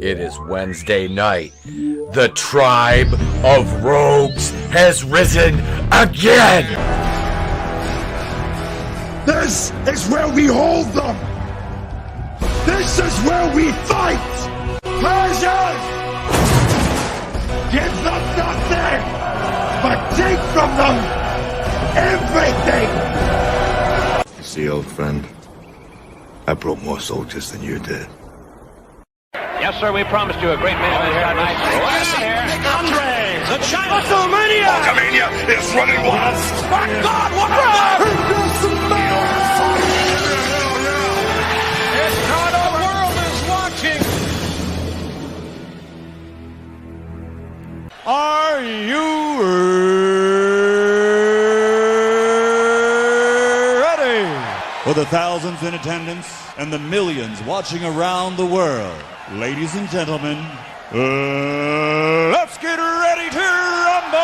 It is Wednesday night. The tribe of rogues has risen again! This is where we hold them! This is where we fight! Persians! Give them nothing, but take from them everything! See, old friend, I brought more soldiers than you did. Yes, sir, we promised you a great man tonight. Andre, the China WrestleMania! Armenia is running wild! My God, what the The world is watching. Are you ready? For the thousands in attendance and the millions watching around the world, ladies and gentlemen, let's get ready to rumble!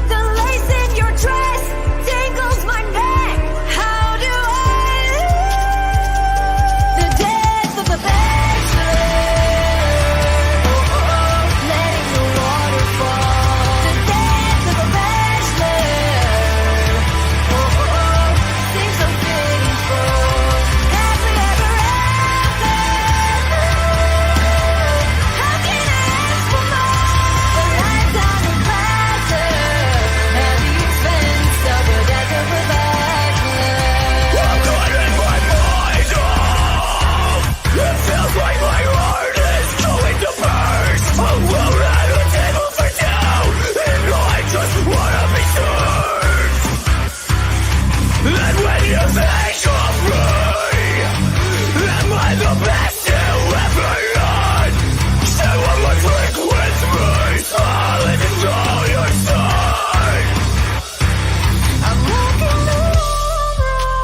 The lace in your dress dangles my neck. How do I live? The death of the bachelor. Letting the water fall. The death of the bachelor. Seems so fitting for happily ever after. How can I ask for more? A lifetime of pleasure at the expense of the death of a bachelor. I'm cutting my mind off! It feels like my heart is going to burst! Alone at a table for two, and I just wanna be served! And when you think of me, am I the best you ever had? Say one more drink with me, I'll enjoy your side! I'm walking the road,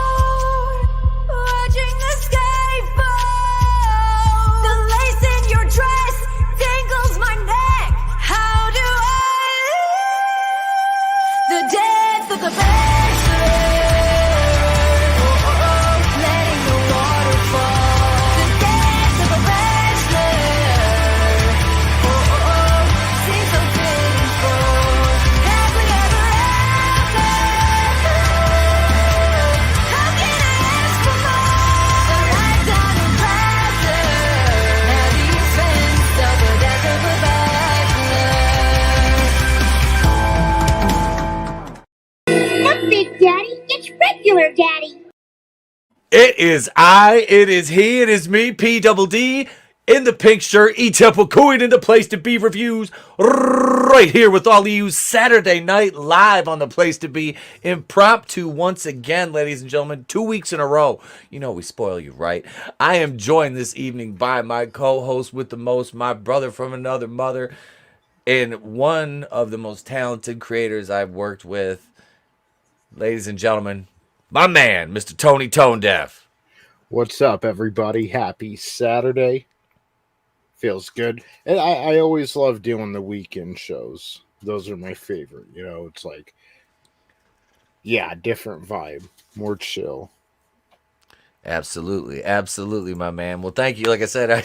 watching the sky fall. The lace in your dress dangles my neck. How do I live? The death of the bachelor. Letting the water fall. The death of the bachelor. Seems so fitting for happily ever after. How can I ask for more? A lifetime of pleasure at the expense of the death of a bachelor. Not Big Daddy, it's regular Daddy. It is it is he, it is me, P double D, in the pink shirt, E-Temple Coin in the place to be reviews, right here with all of you Saturday night live on the place to be impromptu once again, ladies and gentlemen, 2 weeks in a row. You know we spoil you, right? I am joined this evening by my co-host with the most, my brother from another mother, and one of the most talented creators I've worked with, ladies and gentlemen, my man, Mr. ToneDef. What's up, everybody? Happy Saturday. Feels good. And I always love doing the weekend shows. Those are my favorite. You know, it's like, yeah, different vibe. More chill. Absolutely, absolutely, my man. Well, thank you. Like I said, I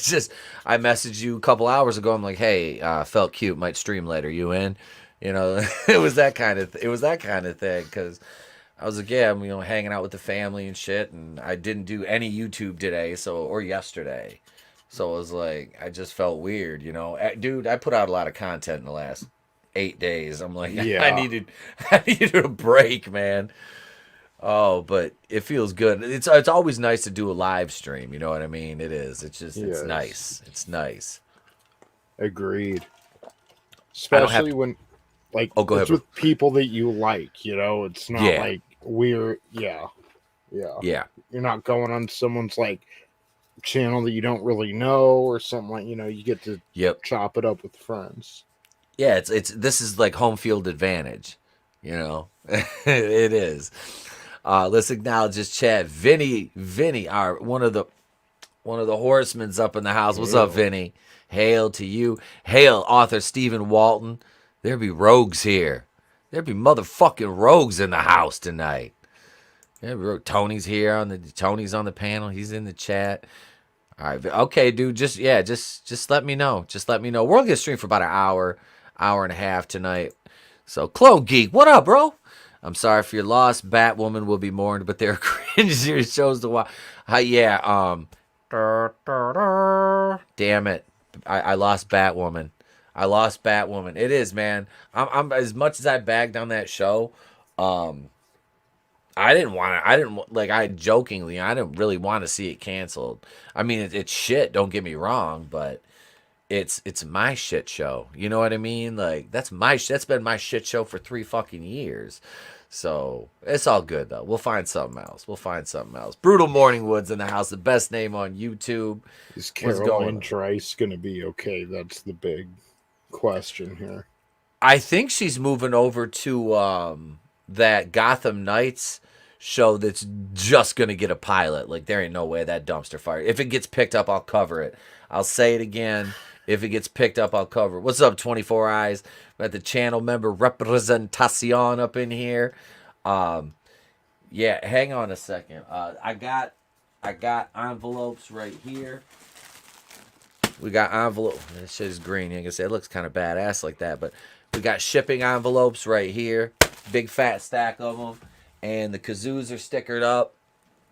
messaged you a couple hours ago. I'm like, hey, felt cute, might stream later. You in? You know, it was that kind of thing because I was like, yeah, I'm hanging out with the family and shit, and I didn't do any YouTube today, or yesterday, so it was like I just felt weird, dude. I put out a lot of content in the last 8 days. I'm like, Yeah. I needed a break, man. Oh, but it feels good. It's always nice to do a live stream. You know what I mean? It is. It's just it's Yes. nice. It's nice. Agreed. Especially when, like, Oh, go it's ahead, with people that you like, it's not Yeah. like weird. Yeah. Yeah. You're not going on someone's, like, channel that you don't really know or something like, you get to Yep. chop it up with friends. Yeah. This is like home field advantage. It is. Let's acknowledge this chat. Vinnie, our one of the horsemen's up in the house. What's up, Vinnie? Hail to you. Hail, author Stephen Walton. There be rogues here. There be motherfucking rogues in the house tonight. Yeah, Tony's here Tony's on the panel. He's in the chat. All right, okay, dude. Just let me know. Just let me know. We're gonna stream for about an hour and a half tonight. So, Clone Geek, what up, bro? I'm sorry for your loss. Batwoman will be mourned, but they're cringe shows to watch. Yeah. Damn it, I lost Batwoman. I lost Batwoman. It is, man. I'm as much as I bagged on that show. I didn't want to. I didn't like. I jokingly. I didn't really want to see it canceled. I mean, it's shit. Don't get me wrong, but it's my shit show. You know what I mean? Like that's been my shit show for 3 fucking years. So it's all good though. We'll find something else. Brutal Morning Woods in the house. The best name on YouTube. Is Caroline Dryce gonna be okay? That's the big question here. I think she's moving over to that Gotham Knights show that's just gonna get a pilot. Like there ain't no way that dumpster fire. If it gets picked up, I'll cover it. I'll say it again. If it gets picked up, I'll cover it. What's up, 24 Eyes? We got the channel member representation up in here. Yeah, hang on a second. I got envelopes right here. We got envelope. This shit is green. You can say it looks kind of badass like that, but we got shipping envelopes right here. Big fat stack of them. And the kazoos are stickered up.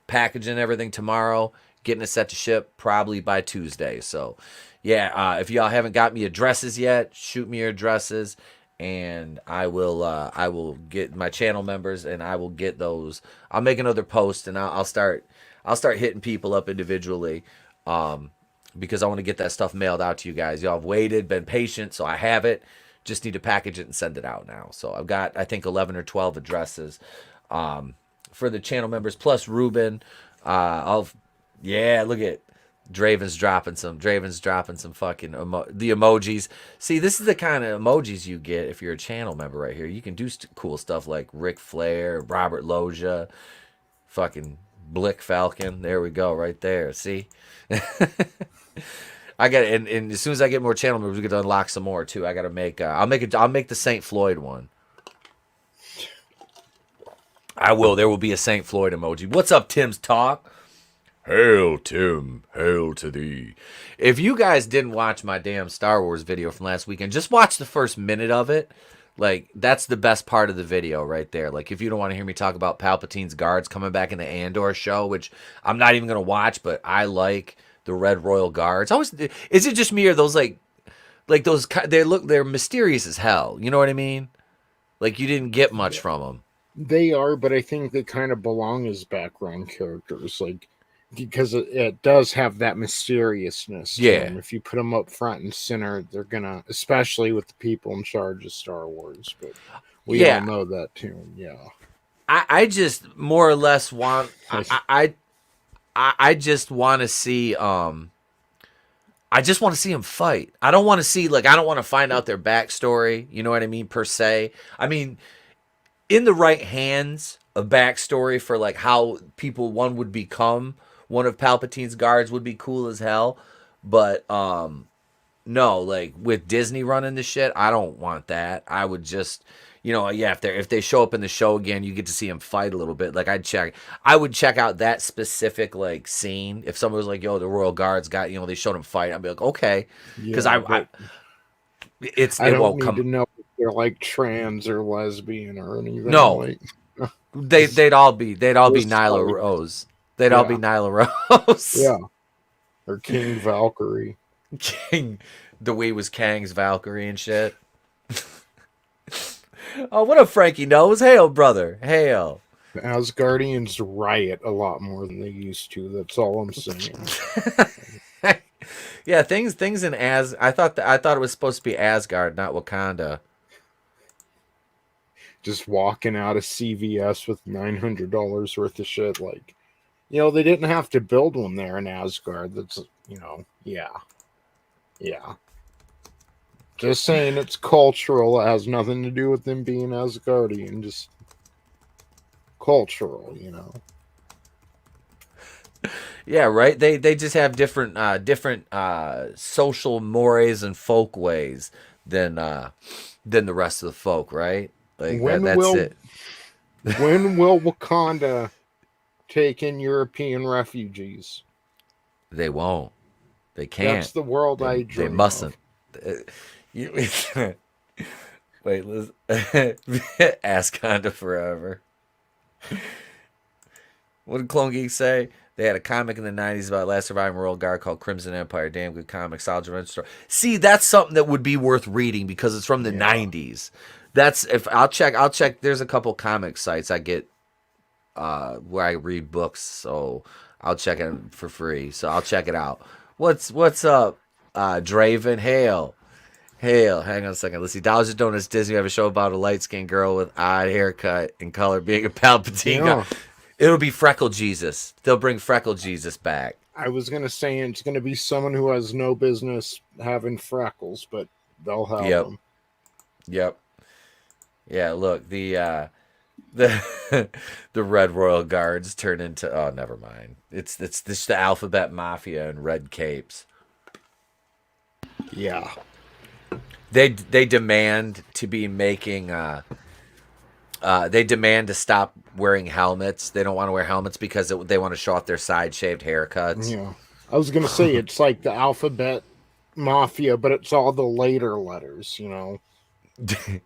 Packaging everything tomorrow. Getting it set to ship probably by Tuesday. So, yeah, if y'all haven't got me addresses yet, shoot me your addresses, and I will get my channel members, and I will get those. I'll make another post, and I'll start hitting people up individually, because I want to get that stuff mailed out to you guys. Y'all have waited, been patient, so I have it. Just need to package it and send it out now. So I've got, I think, 11 or 12 addresses for the channel members, plus Ruben. Yeah, look at Draven's dropping some fucking the emojis. See, this is the kind of emojis you get if you're a channel member right here. You can do cool stuff like Ric Flair, Robert Loggia, fucking Blick Falcon. There we go, right there. See? I got it, and as soon as I get more channel members, we get to unlock some more too. I got to make. I'll make the Saint Floyd one. I will. There will be a Saint Floyd emoji. What's up, Tim's Talk? Hail, Tim. Hail to thee. If you guys didn't watch my damn Star Wars video from last weekend, just watch the first minute of it. Like, that's the best part of the video right there. Like, if you don't want to hear me talk about Palpatine's guards coming back in the Andor show, which I'm not even going to watch, but I like the Red Royal Guards. Is it just me, or those like those, they're mysterious as hell. You know what I mean? Like, you didn't get much from them. They are, but I think they kind of belong as background characters, like, because it does have that mysteriousness. Yeah. And if you put them up front and center, they're gonna, especially with the people in charge of Star Wars. But we all know that too. Yeah. I just more or less want. I just want to see. I just want to see them fight. I don't want to see, like, I don't want to find out their backstory. You know what I mean, per se. I mean, in the right hands, a backstory for like how one would become one of Palpatine's guards would be cool as hell. But no, like with Disney running the shit, I don't want that. I would just, if they show up in the show again, you get to see them fight a little bit. Like I would check out that specific like scene. If someone was like, "Yo, the Royal Guards got," they showed them fight, I'd be like, okay, because I don't need to know if they're like trans or lesbian or anything. No, like, they'd all be Nyla Rose. They'd all be Nyla Rose. Yeah, or King Valkyrie. King, the way was Kang's Valkyrie and shit. Oh, what up, Frankie Knows? Hail, brother. Hail. The Asgardians riot a lot more than they used to. That's all I'm saying. Yeah, things in I thought it was supposed to be Asgard, not Wakanda. Just walking out of CVS with $900 worth of shit, like, they didn't have to build one there in Asgard. That's, yeah. Just saying, it's cultural. It has nothing to do with them being Asgardian. Just cultural, Yeah, right. They just have different social mores and folk ways than the rest of the folk, right? Like that's it. When will Wakanda take in European refugees. They won't. They can't. That's the world I dream They mustn't. You, wait, ask Honda forever. What did Clone Geek say? They had a comic in the 90s about last surviving Royal Guard called Crimson Empire. Damn good comic. Solid revenge story. See, that's something that would be worth reading because it's from the 90s. That's if I'll check. There's a couple comic sites I get where I read books, so I'll check it for free. So I'll check it out. What's up, Draven? Hail. Hang on a second. Let's see. Dollars and Donuts Disney have a show about a light-skinned girl with odd haircut and color being a Palpatine guy. It'll be Freckle Jesus. They'll bring Freckle Jesus back. I was going to say it's going to be someone who has no business having freckles, but they'll have them. Yep. Yeah, look, the the Red Royal Guards turn into never mind. It's the Alphabet Mafia in red capes. Yeah. They demand to be making they demand to stop wearing helmets. They don't want to wear helmets because they want to show off their side-shaved haircuts. Yeah. I was going to say it's like the Alphabet Mafia, but it's all the later letters, you know.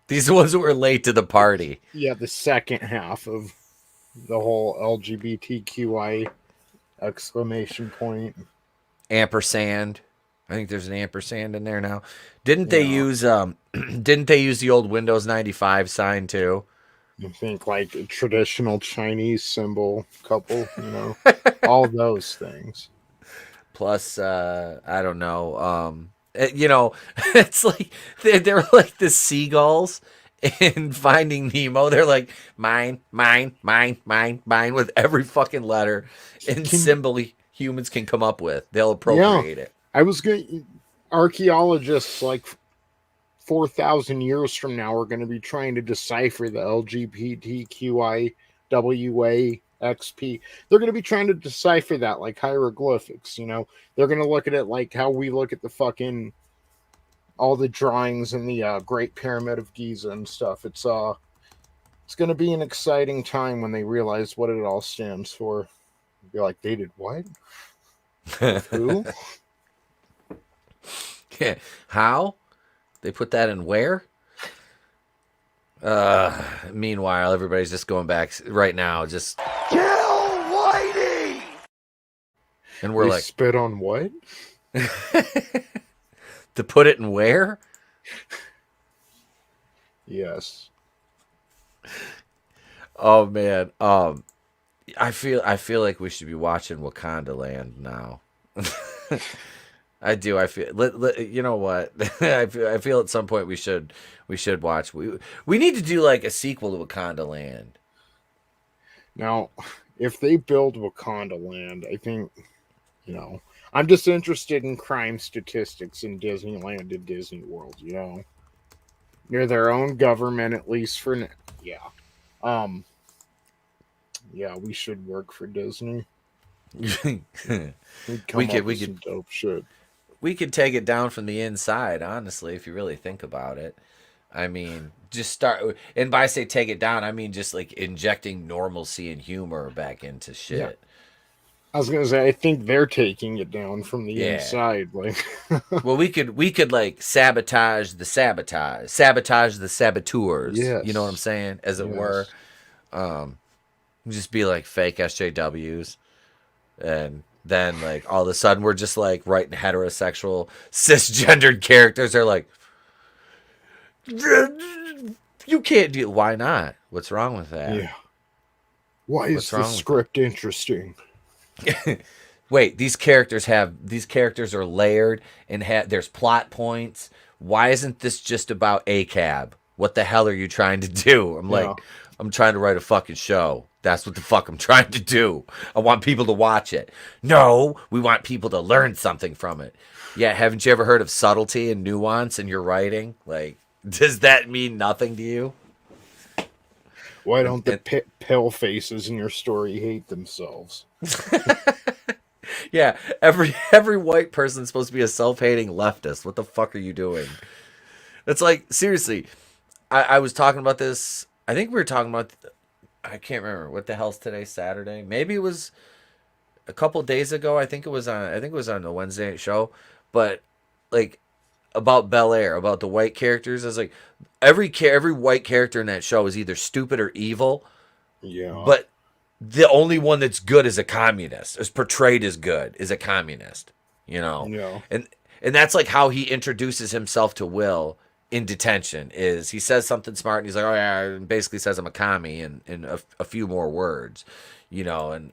These are the ones that were late to the party. Yeah, the second half of the whole LGBTQI exclamation point. Ampersand. I think there's an ampersand in there now. Didn't they use the old Windows 95 sign too? I think like a traditional Chinese symbol couple, you know, all those things. Plus, I don't know. You know, it's like they're like the seagulls in Finding Nemo. They're like mine with every fucking letter and symbol humans can come up with. They'll appropriate it. I was going. Archaeologists like 4,000 years from now are going to be trying to decipher the LGBTQIWAXP. They're going to be trying to decipher that like hieroglyphics, you know. They're going to look at it like how we look at the fucking all the drawings in the Great Pyramid of Giza and stuff. It's going to be an exciting time when they realize what it all stands for. Be like, they did what? Who? Yeah. How? They put that in where? Meanwhile, everybody's just going back right now. Just Kill Whitey! and we're They like, spit on what? to put it in where? Yes. Oh man. I feel like we should be watching Wakanda Land now. I do. I feel. You know what? I feel at some point we should watch. We need to do like a sequel to Wakanda Land. Now, if they build Wakanda Land, I think, you know, I'm just interested in crime statistics in Disneyland and Disney World. You know, they're their own government, at least for now. Yeah. Yeah, we should work for Disney. We We could dope shit. We could take it down from the inside, honestly, if you really think about it. I mean, just start, and by say take it down, I mean just like injecting normalcy and humor back into shit. Yeah. I was gonna say, I think they're taking it down from the inside. Like, well, we could like sabotage the saboteurs. Yes. You know what I'm saying, as it were. Just be like fake SJWs, and then like all of a sudden we're just like writing heterosexual cisgendered characters. They're like, you can't do. Why not? What's wrong with that? yeah. Why is the script interesting? Wait, these characters are layered and there's plot points. Why isn't this just about ACAB? What the hell are you trying to do? I'm like, I'm trying to write a fucking show. That's what the fuck I'm trying to do. I want people to watch it. No, we want people to learn something from it. Yeah, haven't you ever heard of subtlety and nuance in your writing? Like, does that mean nothing to you? Why don't the pill faces in your story hate themselves? Yeah, every white person's supposed to be a self-hating leftist. What the fuck are you doing? It's like, seriously, I was talking about this. I think we were talking about I can't remember what the hell's today, Saturday. Maybe it was a couple days ago. I think it was on the Wednesday night show, but like about Bel Air, about the white characters. I was like, every white character in that show is either stupid or evil, Yeah. but the only one that's good is a communist. Is portrayed as good is a communist, you know, Yeah. and that's like how he introduces himself to Will in detention. Is he says something smart and he's like, oh yeah, and basically says I'm a commie and in a few more words, you know, and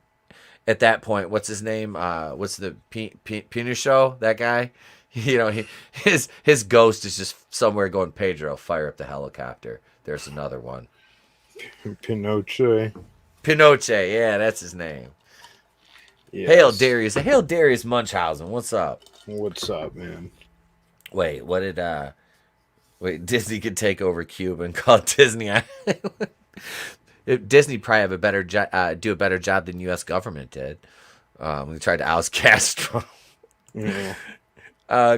at that point, what's his name? What's the Pina show? That guy, you know, his ghost is just somewhere going, Pedro, fire up the helicopter. There's another one. Pinochet. Pinochet, yeah, that's his name. Yes. Hail Darius Munchausen. What's up? What's up, man? Wait, what did Disney could take over Cuba and call it Disney Island? Disney probably have a better do a better job than U.S. government did. We tried to oust Castro. Yeah.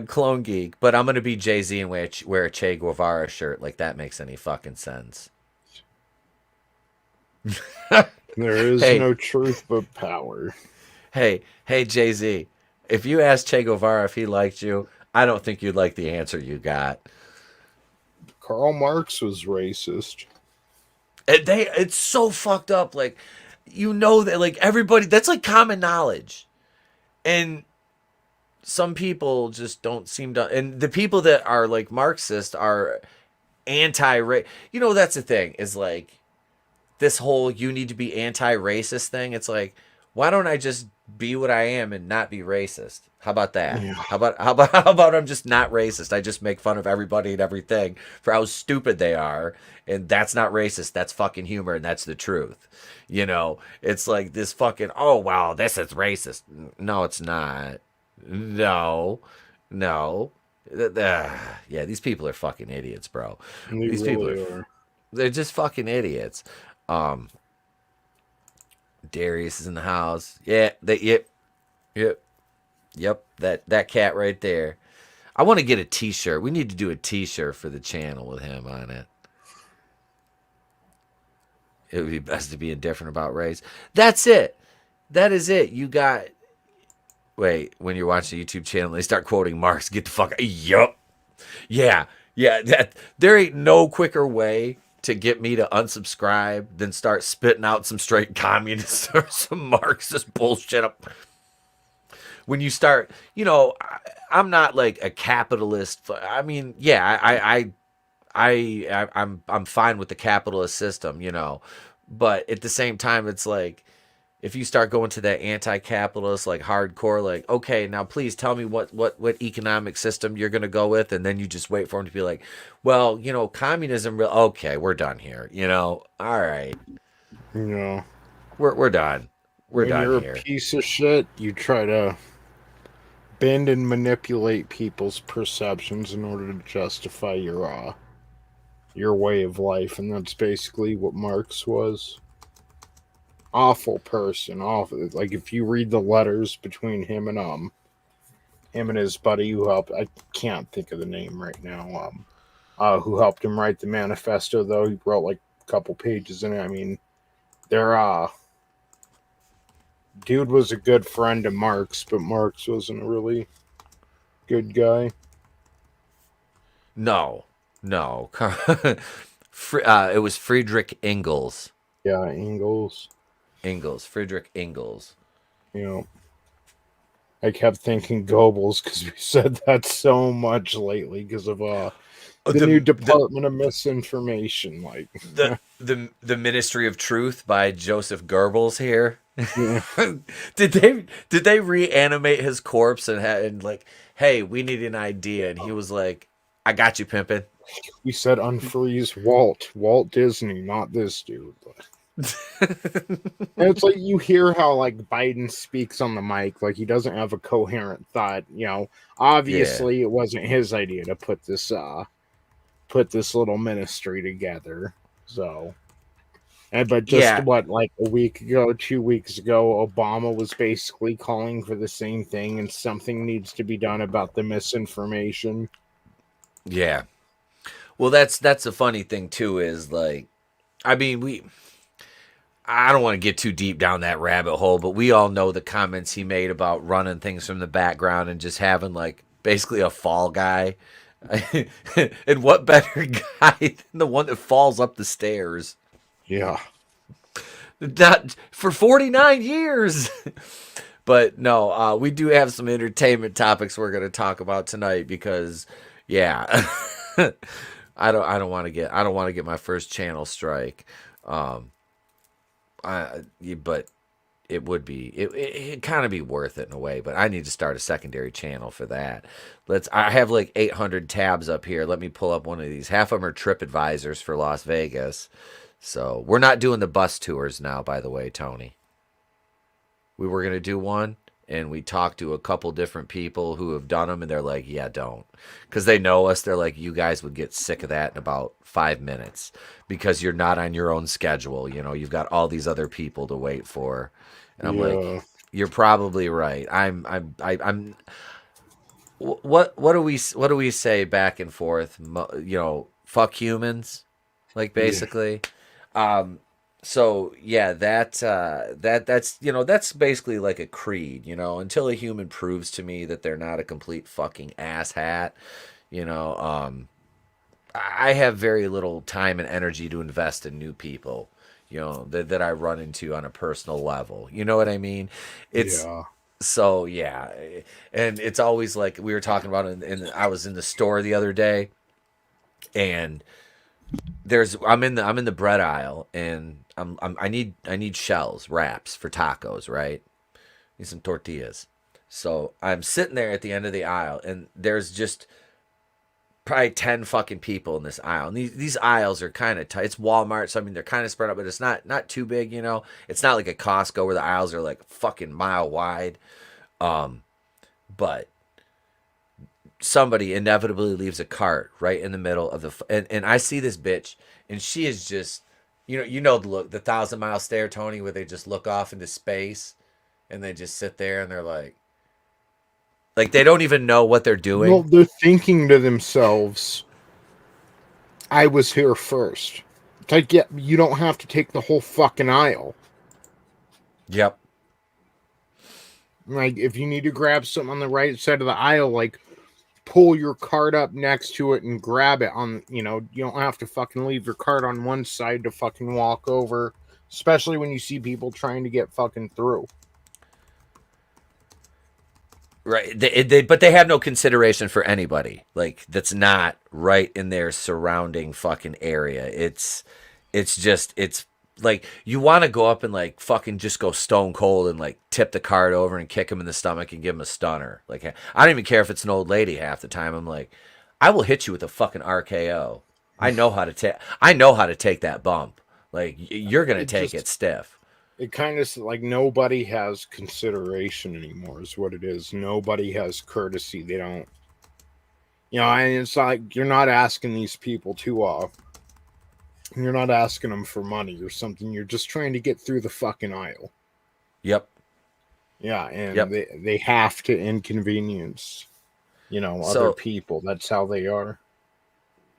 Clone Geek, but I'm gonna be Jay-Z and wear a Che Guevara shirt. Like that makes any fucking sense. There is Hey. no truth but power. Hey, Jay-Z, if you asked Che Guevara if he liked you, I don't think you'd like the answer you got. Karl Marx was racist. It's so fucked up. Like, you know that like everybody, that's like common knowledge, and some people just don't seem to. And the people that are like Marxist are anti-race. You know, that's the thing is like this whole you need to be anti-racist thing. It's like, why don't I just be what I am and not be racist? How about that? Yeah. How about I'm just not racist? I just make fun of everybody and everything for how stupid they are, and that's not racist. That's fucking humor, and that's the truth. You know, it's like this fucking oh wow, this is racist. No, it's not. No. Yeah, these people are fucking idiots, bro. They These people really are are. they're just fucking idiots. Darius is in the house. Yeah, yep. That cat right there. I want to get a T-shirt. We need to do a T-shirt for the channel with him on it. It would be best to be indifferent about race. That's it. That is it. You got. Wait, when you're watching a YouTube channel, they start quoting Marx. Get the fuck. Yup. Yeah. That there ain't no quicker way to get me to unsubscribe than start spitting out some straight communist or some Marxist bullshit. When you start, you know, I'm not like a capitalist. I mean, yeah, I'm fine with the capitalist system, you know, but at the same time, it's like if you start going to that anti-capitalist, like hardcore, like okay, now please tell me what economic system you're gonna go with, and then you just wait for them to be like, well, you know, communism. Okay, we're done here. You know, all right, You know, we're done. We're when done you're here. a piece of shit, you try to bend and manipulate people's perceptions in order to justify your way of life, and that's basically what Marx was. Awful person, awful. Like if you read the letters between him and his buddy who helped, I can't think of the name right now. Who helped him write the manifesto though? He wrote like a couple pages in it. I mean, they're dude was a good friend to Marx, but Marx wasn't a really good guy. No. It was Friedrich Engels. Yeah, Engels. Friedrich Engels. You know, I kept thinking Goebbels because we said that so much lately because of the new Department of Misinformation. Like the Ministry of Truth by Joseph Goebbels here. yeah. Did they reanimate his corpse and like, hey, we need an idea, and he was like, I got you, pimpin'. We said unfreeze Walt Disney, not this dude. And it's like you hear how like Biden speaks on the mic, like he doesn't have a coherent thought. You know, obviously it wasn't his idea to put this little ministry together. So, but just what, like a week ago, 2 weeks ago, Obama was basically calling for the same thing, and something needs to be done about the misinformation. Yeah. Well, that's the funny thing too is like, I mean I don't want to get too deep down that rabbit hole, but we all know the comments he made about running things from the background and just having like basically a fall guy. And what better guy than the one that falls up the stairs? Yeah. Not for 49 years. But no, we do have some entertainment topics we're going to talk about tonight because, yeah, I don't want to get my first channel strike. But it'd kind of be worth it in a way. But I need to start a secondary channel for that. I have like 800 tabs up here. Let me pull up one of these. Half of them are trip advisors for Las Vegas. So we're not doing the bus tours now, by the way, Tony. We were going to do one, and we talked to a couple different people who have done them, and they're like, yeah, don't. Because they know us. They're like, you guys would get sick of that in about 5 minutes because you're not on your own schedule. You know, you've got all these other people to wait for. And I'm like, you're probably right. What do we say back and forth? You know, fuck humans, like basically. Yeah. So yeah, that's that's basically like a creed, you know, until a human proves to me that they're not a complete fucking asshat, you know, I have very little time and energy to invest in new people, you know, that I run into on a personal level. You know what I mean? It's so yeah, and it's always like we were talking about, and I was in the store the other day, and I'm in the bread aisle, and I need shells, wraps for tacos, right? Need some tortillas. So I'm sitting there at the end of the aisle, and there's just probably 10 fucking people in this aisle. And these aisles are kind of tight. It's Walmart, so I mean they're kind of spread out, but it's not too big, you know. It's not like a Costco where the aisles are like fucking mile wide. But somebody inevitably leaves a cart right in the middle of and I see this bitch, and she is just, you know the look, the 1,000-mile stare, Tony, where they just look off into space and they just sit there and they're like they don't even know what they're doing. Well, they're thinking to themselves, I was here first. It's like, yeah, you don't have to take the whole fucking aisle. Yep. Like, if you need to grab something on the right side of the aisle, like, pull your cart up next to it and grab it on, you don't have to fucking leave your cart on one side to fucking walk over, especially when you see people trying to get fucking through. Right. But they have no consideration for anybody. Like, that's not right in their surrounding fucking area. It's like, you want to go up and like fucking just go stone cold and like tip the cart over and kick him in the stomach and give him a stunner. Like, I don't even care if it's an old lady half the time. I'm like, I will hit you with a fucking RKO. I know how to take that bump. Like, you're going to take it stiff. It kind of like nobody has consideration anymore is what it is. Nobody has courtesy. They don't, and it's like, you're not asking these people to, you're not asking them for money or something. You're just trying to get through the fucking aisle. Yep. Yeah. And they have to inconvenience, other people. That's how they are.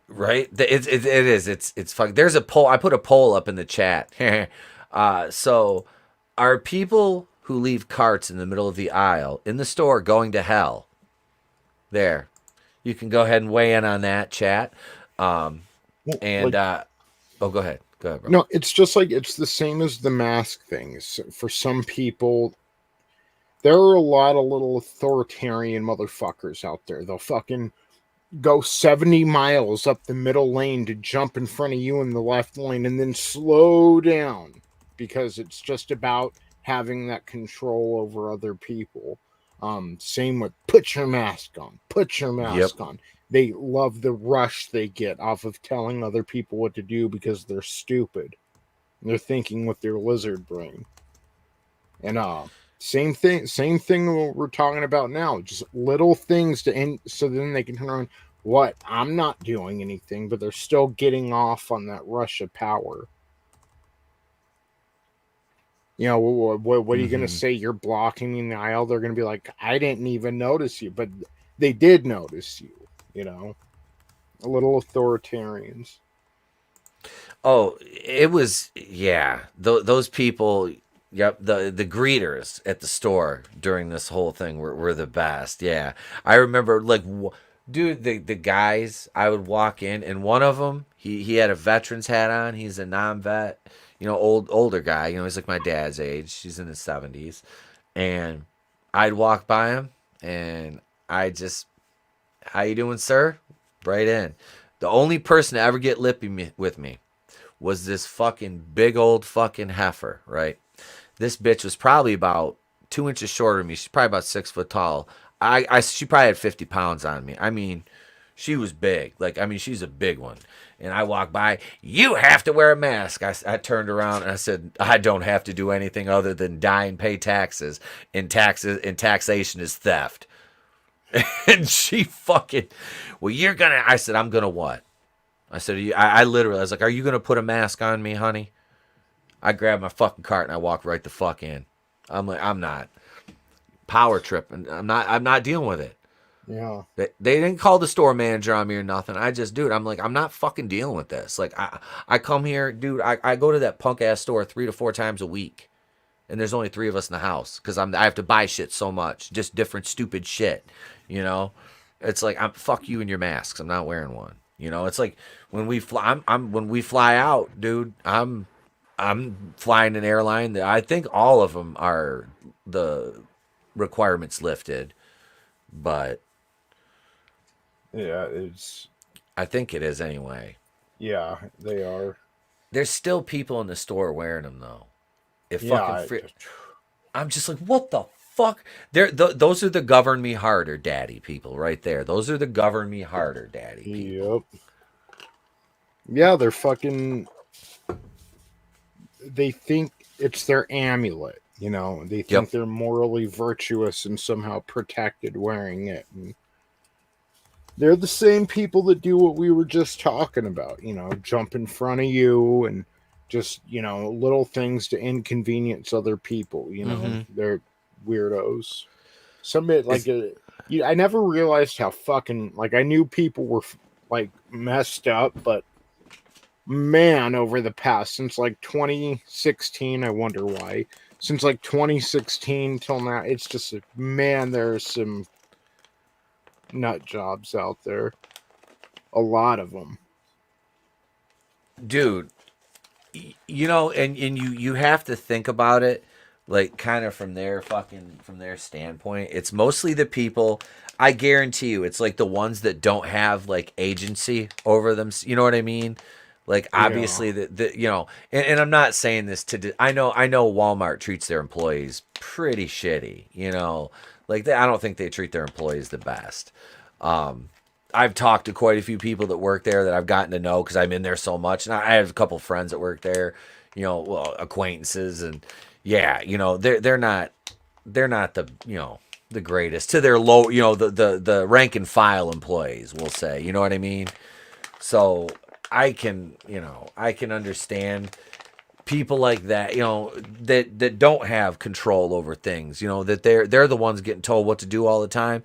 Right. It is. It's fucking, there's a poll. I put a poll up in the chat. So, are people who leave carts in the middle of the aisle in the store going to hell? There, you can go ahead and weigh in on that, chat. Go ahead. Go ahead, bro. No, it's just like, it's the same as the mask things. For some people, there are a lot of little authoritarian motherfuckers out there. They'll fucking go 70 miles up the middle lane to jump in front of you in the left lane and then slow down. Because it's just about having that control over other people. Same with put your mask on. On. They love the rush they get off of telling other people what to do because they're stupid. They're thinking with their lizard brain. And same thing we're talking about now. Just little things so then they can turn around. What? I'm not doing anything, but they're still getting off on that rush of power. What are you going to say? You're blocking me in the aisle. They're going to be like, I didn't even notice you, but they did notice you, A little authoritarians. Oh, it was, yeah. Those people, yep. The greeters at the store during this whole thing were the best. Yeah, I remember like, dude, the guys. I would walk in, and one of them, he had a veteran's hat on. He's a non-vet, older guy. He's like my dad's age. He's in his 70s, and I'd walk by him, and I just, how you doing, sir? Right in. The only person to ever get lippy with me was this fucking big old fucking heifer, right? This bitch was probably about 2 inches shorter than me. She's probably about 6 foot tall. She probably had 50 pounds on me. I mean, she was big. Like, I mean, she's a big one. And I walked by, you have to wear a mask. I turned around and I said, I don't have to do anything other than die and pay taxes. And taxation is theft. And she fucking, well, I said, I'm gonna what? I said, I literally, I was like, are you going to put a mask on me, honey? I grabbed my fucking cart and I walked right the fuck in. I'm like, I'm not. Power trip. And I'm not dealing with it. Yeah. They didn't call the store manager on me or nothing. Dude, I'm like, I'm not fucking dealing with this. Like, I come here, dude, I go to that punk ass store 3 to 4 times a week. And there's only 3 of us in the house because I have to buy shit so much. Just different stupid shit, It's like, fuck you and your masks. I'm not wearing one. It's like when we fly. When we fly out, dude. I'm flying an airline that I think all of them are the requirements lifted, but Yeah, it's. I think it is anyway. Yeah, they are. There's still people in the store wearing them though. Yeah, I'm just like, what the fuck? Those are the govern me harder, daddy people, right there. Those are the govern me harder, daddy people. Yep. Yeah, they're fucking. They think it's their amulet, They think Yep. they're morally virtuous and somehow protected wearing it. And they're the same people that do what we were just talking about, jump in front of you and just, little things to inconvenience other people, They're weirdos. Somebody I never realized how fucking, I knew people were messed up, but man, over the past, since 2016, I wonder why, since 2016 till now, it's just, man, there's some nut jobs out there. A lot of them. Dude, and you have to think about it kind of from their standpoint. It's mostly the people, I guarantee you, it's the ones that don't have agency over them, you know what I mean? Obviously and I'm not saying this I know Walmart treats their employees pretty shitty, I don't think they treat their employees the best. I've talked to quite a few people that work there that I've gotten to know because I'm in there so much, and I have a couple friends that work there, acquaintances, and yeah, they're not the the greatest to their low, the rank and file employees, we'll say, you know what I mean? So I can understand people like that, that don't have control over things, that they're the ones getting told what to do all the time.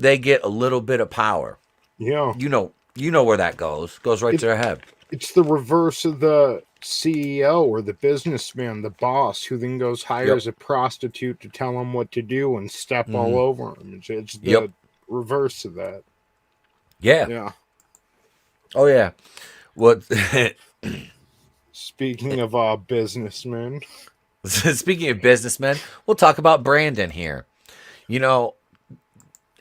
They get a little bit of power. Yeah. You know where that goes. Goes right to their head. It's the reverse of the CEO or the businessman, the boss, who then goes hires a prostitute to tell him what to do and step all over him. It's the reverse of that. Yeah. Yeah. Oh yeah. What? Speaking of businessmen. Speaking of businessmen, we'll talk about Brandon here.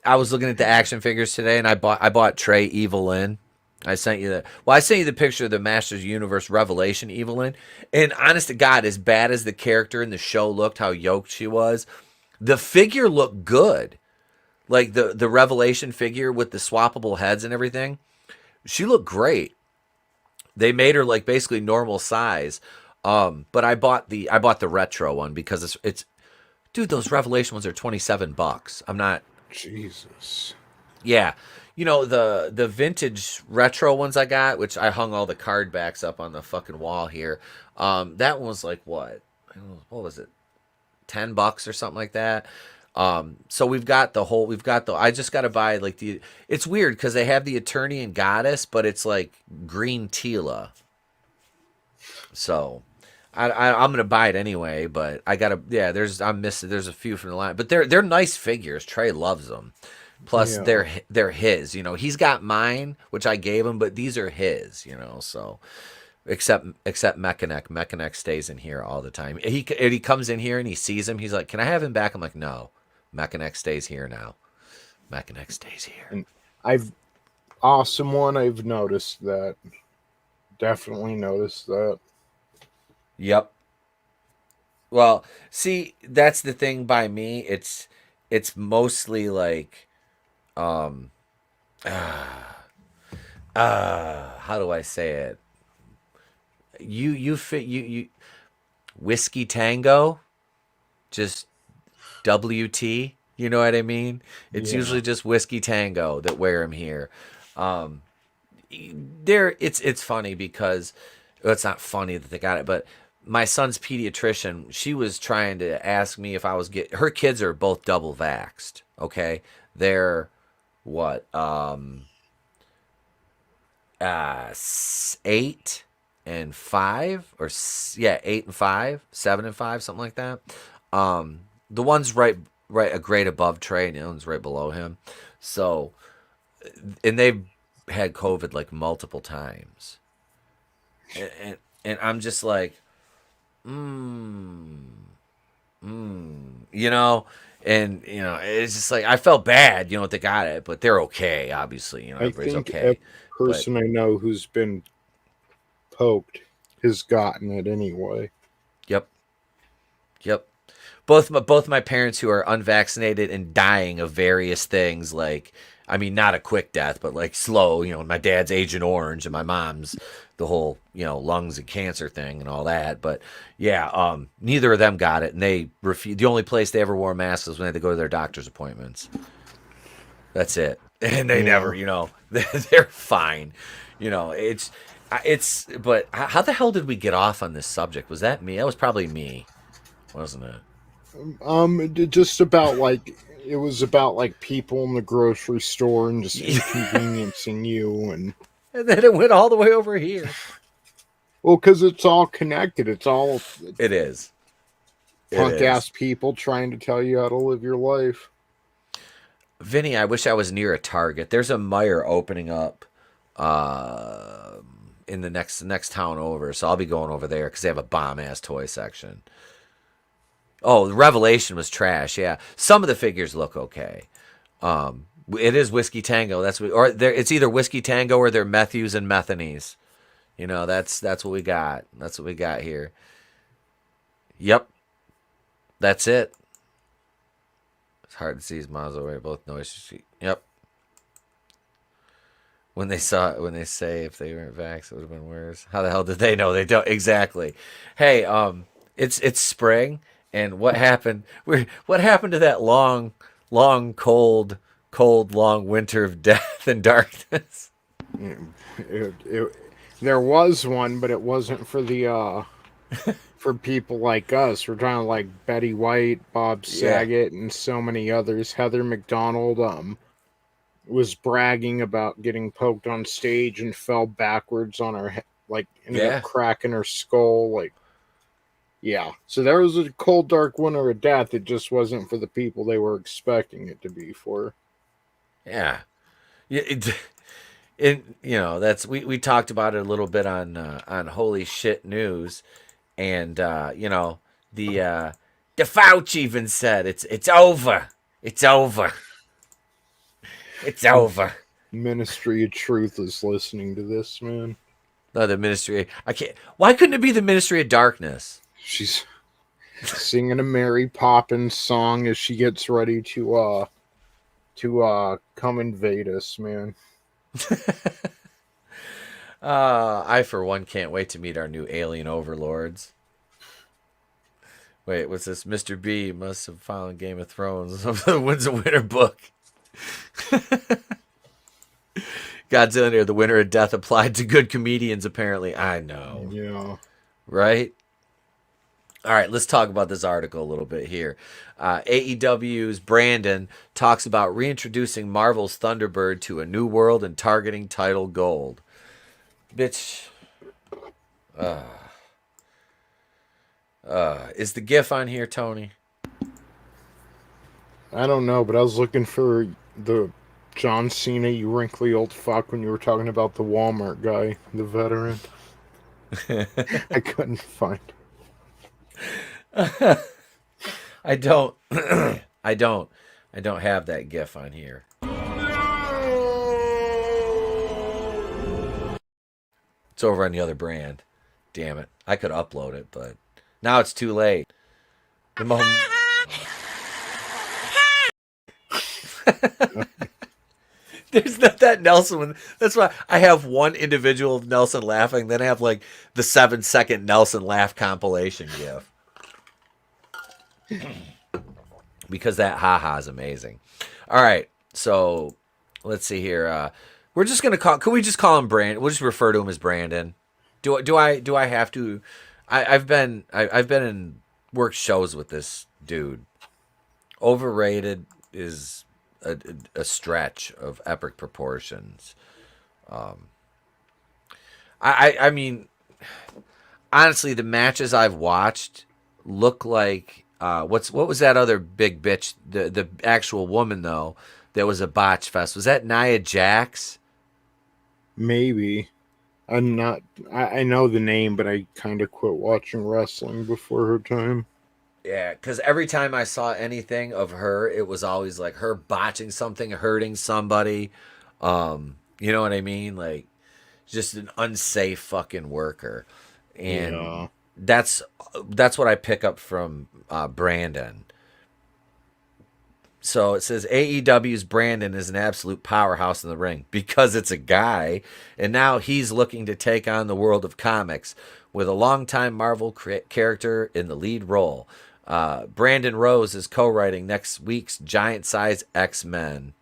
I was looking at the action figures today, and I bought Trey Evelyn. I sent you the picture of the Masters Universe Revelation Evelyn. And honest to God, as bad as the character in the show looked, how yoked she was, the figure looked good. The Revelation figure with the swappable heads and everything, she looked great. They made her basically normal size. But I bought the retro one because it's dude, those Revelation ones are $27. I'm not. Jesus. Yeah. The vintage retro ones I got, which I hung all the card backs up on the fucking wall here. That one was what? What was it? $10 or something like that. So we've got I just got to buy like it's weird because they have the Attorney and Goddess, but it's like green Tila. So I'm gonna buy it anyway, but I gotta, yeah. There's a few from the line, but they're nice figures. Trey loves them. Plus, Yeah. they're his. You know, he's got mine, which I gave him, but these are his. You know, so except Mechanic stays in here all the time. He comes in here and he sees him. He's like, "Can I have him back?" I'm like, "No, Mechanic stays here now. Mechanic stays here." And I've awesome one. I've noticed that. Definitely noticed that. Yep. Well, see, that's the thing by me. It's mostly like how do I say it? You fit you Whiskey Tango, just WT, you know what I mean? It's Yeah. usually just Whiskey Tango that wear them here. There it's funny because well, it's not funny that they got it, but my son's pediatrician, she was trying to ask me if I was her kids are both double vaxxed, okay? They're what? 8 and 5 or yeah, 8 and 5, 7 and 5, something like that. The one's right a grade above Trey and the other one's right below him. So and they've had COVID like multiple times. And I'm just like, you know, and you know, it's just like I felt bad, you know, they got it, but they're okay, obviously, you know, I everybody's think okay. every person I know who's been poked has gotten it anyway. Yep. Yep. Both my parents who are unvaccinated and dying of various things, like I mean, not a quick death, but like slow. You know, my dad's Agent Orange and my mom's the whole, you know, lungs and cancer thing and all that. But yeah, neither of them got it, and they refused. The only place they ever wore masks was when they had to go to their doctor's appointments. That's it, and they never, you know, they're fine. You know, it's. But how the hell did we get off on this subject? Was that me? That was probably me, wasn't it? Just about like it was about like people in the grocery store and just inconveniencing you, and then it went all the way over here. well, because it's all connected. It's all It is. punk ass people trying to tell you how to live your life. Vinny, I wish I was near a Target. There's a Meijer opening up in the next town over, so I'll be going over there because they have a bomb ass toy section. Oh, the Revelation was trash. Yeah, some of the figures look okay. It is Whiskey Tango. It's either Whiskey Tango or they're Metthews and Methanies. You know, that's what we got. That's what we got here. Yep, that's it. It's hard to see his miles away. Both noise. Yep. When they say if they weren't vaxxed, it would have been worse. How the hell did they know? They don't exactly. Hey, it's spring. And what happened? What happened to that long, cold, long winter of death and darkness? There was one, but it wasn't for the for people like us. We're trying to like Betty White, Bob Saget, and so many others. Heather McDonald was bragging about getting poked on stage and fell backwards on her head, like ended up cracking her skull, like. Yeah, so there was a cold, dark winter of death. It just wasn't for the people they were expecting it to be for. Yeah, you know that's we talked about it a little bit on Holy Shit News, and you know the Fauci even said it's over, it's over, it's over. Ministry of Truth is listening to this, man. No, the Ministry. I can't. Why couldn't it be the Ministry of Darkness? She's singing a Mary Poppins song as she gets ready to come invade us, man. I for one can't wait to meet our new alien overlords. Wait, what's this? Mr. B must have found Game of Thrones. Wins a winner book. Godzilla near the winter of death applied to good comedians, apparently. I know. Yeah. Right? All right, let's talk about this article a little bit here. AEW's Brandon talks about reintroducing Marvel's Thunderbird to a new world and targeting title gold. Bitch. Is the GIF on here, Tony? I don't know, but I was looking for the John Cena, you wrinkly old fuck, when you were talking about the Walmart guy, the veteran. I couldn't find. I don't. I don't have that GIF on here. It's over on the other brand. Damn it. I could upload it, but now it's too late. The moment. There's not that Nelson one. That's why I have one individual of Nelson laughing, then I have like the 7-second Nelson laugh compilation GIF. Because that haha is amazing. All right, so let's see here. We're just gonna call. Could we just call him Brandon? We'll just refer to him as Brandon. Do I have to? I've been in work shows with this dude. Overrated is a stretch of epic proportions. I mean, honestly, the matches I've watched look like what was that other big bitch? The actual woman though that was a botch fest. Was that Nia Jax? Maybe. I'm not. I know the name, but I kind of quit watching wrestling before her time. Yeah, because every time I saw anything of her, it was always like her botching something, hurting somebody. You know what I mean? Like, just an unsafe fucking worker. And Yeah. that's what I pick up from Brandon. So it says AEW's Brandon is an absolute powerhouse in the ring because it's a guy, and now he's looking to take on the world of comics with a longtime Marvel character in the lead role. Brandon Rose is co-writing next week's giant-size X-Men.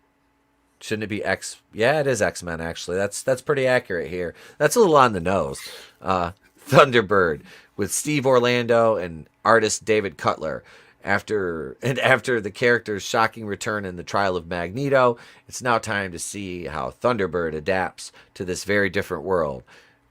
Shouldn't it be X? Yeah, it is X-Men, actually. That's pretty accurate here. That's a little on the nose. Thunderbird with Steve Orlando and artist David Cutler. After the character's shocking return in the trial of Magneto, it's now time to see how Thunderbird adapts to this very different world.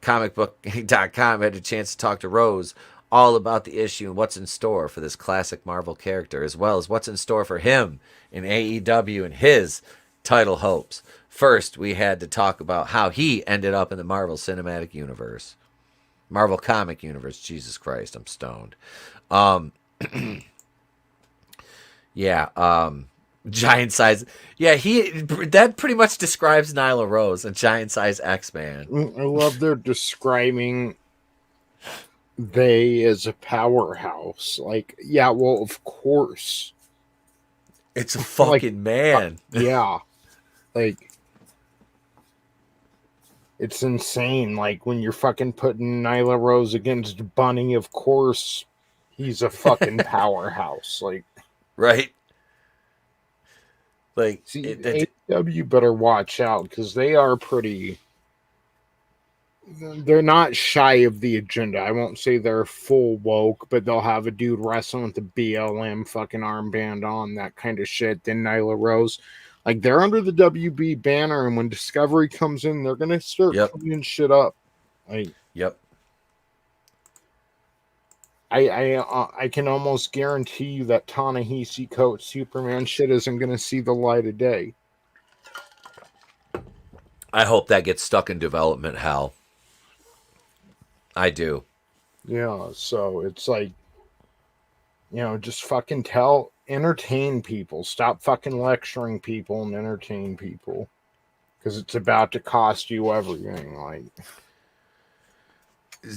Comicbook.com had a chance to talk to Rose all about the issue and what's in store for this classic Marvel character, as well as what's in store for him in AEW and his title hopes. First, we had to talk about how he ended up in the Marvel Cinematic Universe. Marvel Comic Universe. Jesus Christ, I'm stoned. Yeah, giant size. Yeah, that pretty much describes Nyla Rose, a giant size X-Man. I love they're describing they as a powerhouse. Like, yeah, well, of course. It's a fucking man. Yeah. Like, it's insane. Like, when you're fucking putting Nyla Rose against Bunny, of course, he's a fucking powerhouse. Like, right? Like, see, AEW better watch out because they are pretty. They're not shy of the agenda. I won't say they're full woke, but they'll have a dude wrestling with the BLM fucking armband on, that kind of shit. Then Nyla Rose. Like, they're under the WB banner, and when Discovery comes in, they're going to start cleaning shit up. Like, yep. I can almost guarantee you that Ta-Nehisi Coates Superman shit isn't going to see the light of day. I hope that gets stuck in development hell. I do. Yeah, so it's like, just fucking entertain people. Stop fucking lecturing people and entertain people. Because it's about to cost you everything. Like,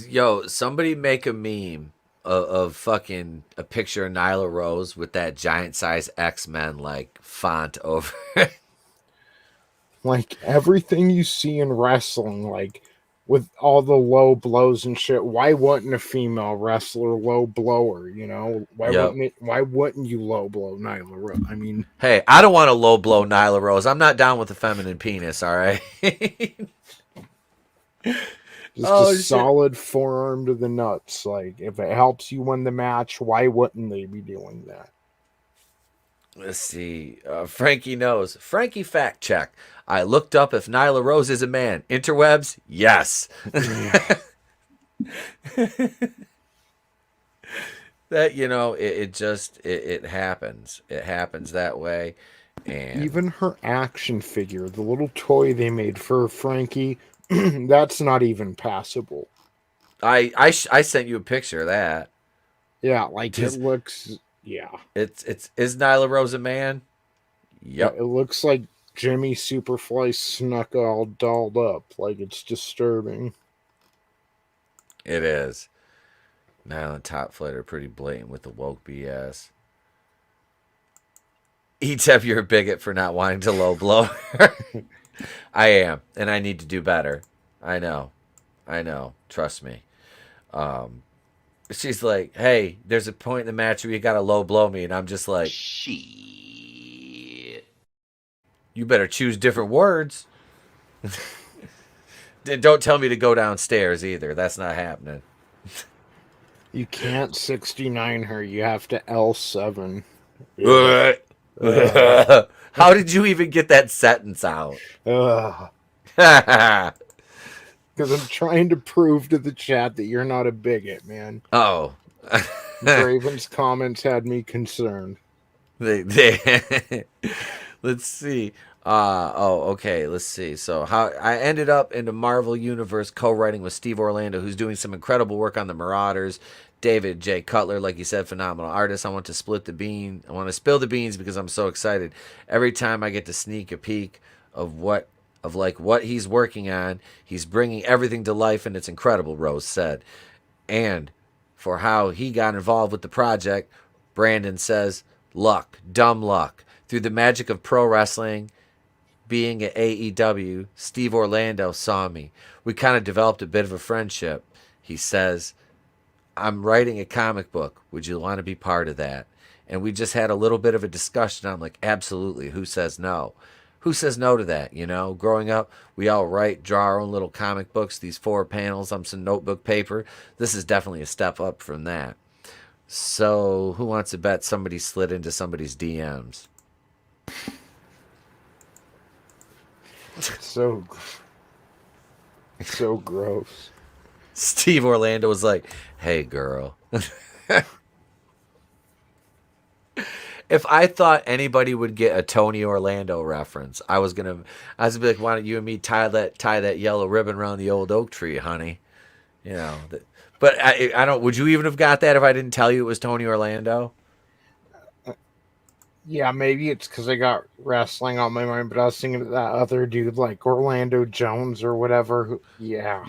yo, somebody make a meme of fucking a picture of Nyla Rose with that giant size X-Men like font over it. Like, everything you see in wrestling, like, with all the low blows and shit, why wouldn't a female wrestler low blow her, Why wouldn't you low blow Nyla Rose? I mean, hey, I don't want to low blow Nyla Rose. I'm not down with the feminine penis, all right? Just Oh, a shit. solid forearm to the nuts. Like, if it helps you win the match, why wouldn't they be doing that? Let's see. Frankie knows. Frankie fact check. I looked up if Nyla Rose is a man. Interwebs, yes. That, it happens. It happens that way. And Even her action figure, the little toy they made for Frankie, that's not even passable. I sent you a picture of that. Yeah, like Just- it looks. Yeah, It's is Nyla Rose a man? yeah, Yep. it looks like Jimmy Superfly snuck all dolled up. Like, it's disturbing. It is. Nyla and Top Flight are pretty blatant with the woke BS. Etep, you're a bigot for not wanting to low blow her. I am, and I need to do better. I know. Trust me. She's like, hey, there's a point in the match where you gotta low blow me, and I'm just like, Shit. you better choose different words. Don't tell me to go downstairs either. That's not happening. You can't 69 her. You have to L7. How did you even get that sentence out? Because I'm trying to prove to the chat that you're not a bigot, man. Oh. Draven's comments had me concerned. Let's see. Okay. Let's see. So how I ended up in the Marvel Universe co-writing with Steve Orlando, who's doing some incredible work on the Marauders. David J. Cutler, like you said, phenomenal artist. I want to spill the beans because I'm so excited. Every time I get to sneak a peek of what he's working on, he's bringing everything to life, and it's incredible, Rose said. And for how he got involved with the project, Brandon says, luck, dumb luck. Through the magic of pro wrestling, being at AEW, Steve Orlando saw me. We kind of developed a bit of a friendship. He says, I'm writing a comic book. Would you want to be part of that? And we just had a little bit of a discussion. I'm like, absolutely. Who says no? Who says no to that? Growing up, we all draw our own little comic books, these 4 panels on some notebook paper. This is definitely a step up from that. So who wants to bet somebody slid into somebody's DMs? So gross. Steve Orlando was like, hey, girl. If I thought anybody would get a Tony Orlando reference, I was gonna be like, why don't you and me tie that yellow ribbon around the old oak tree, honey? But I don't. Would you even have got that if I didn't tell you it was Tony Orlando? Yeah, maybe it's because I got wrestling on my mind, but I was thinking of that other dude, like Orlando Jones or whatever. Yeah,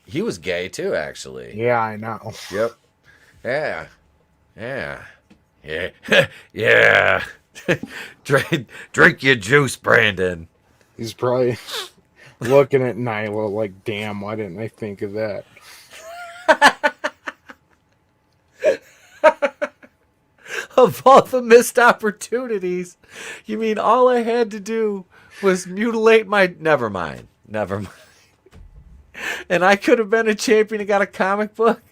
He was gay too, actually. yeah, I know. Yep. Yeah. Yeah. Drink your juice, Brandon. He's probably looking at Nyla like, damn, why didn't I think of that? Of all the missed opportunities, you mean all I had to do was mutilate my... Never mind. And I could have been a champion and got a comic book?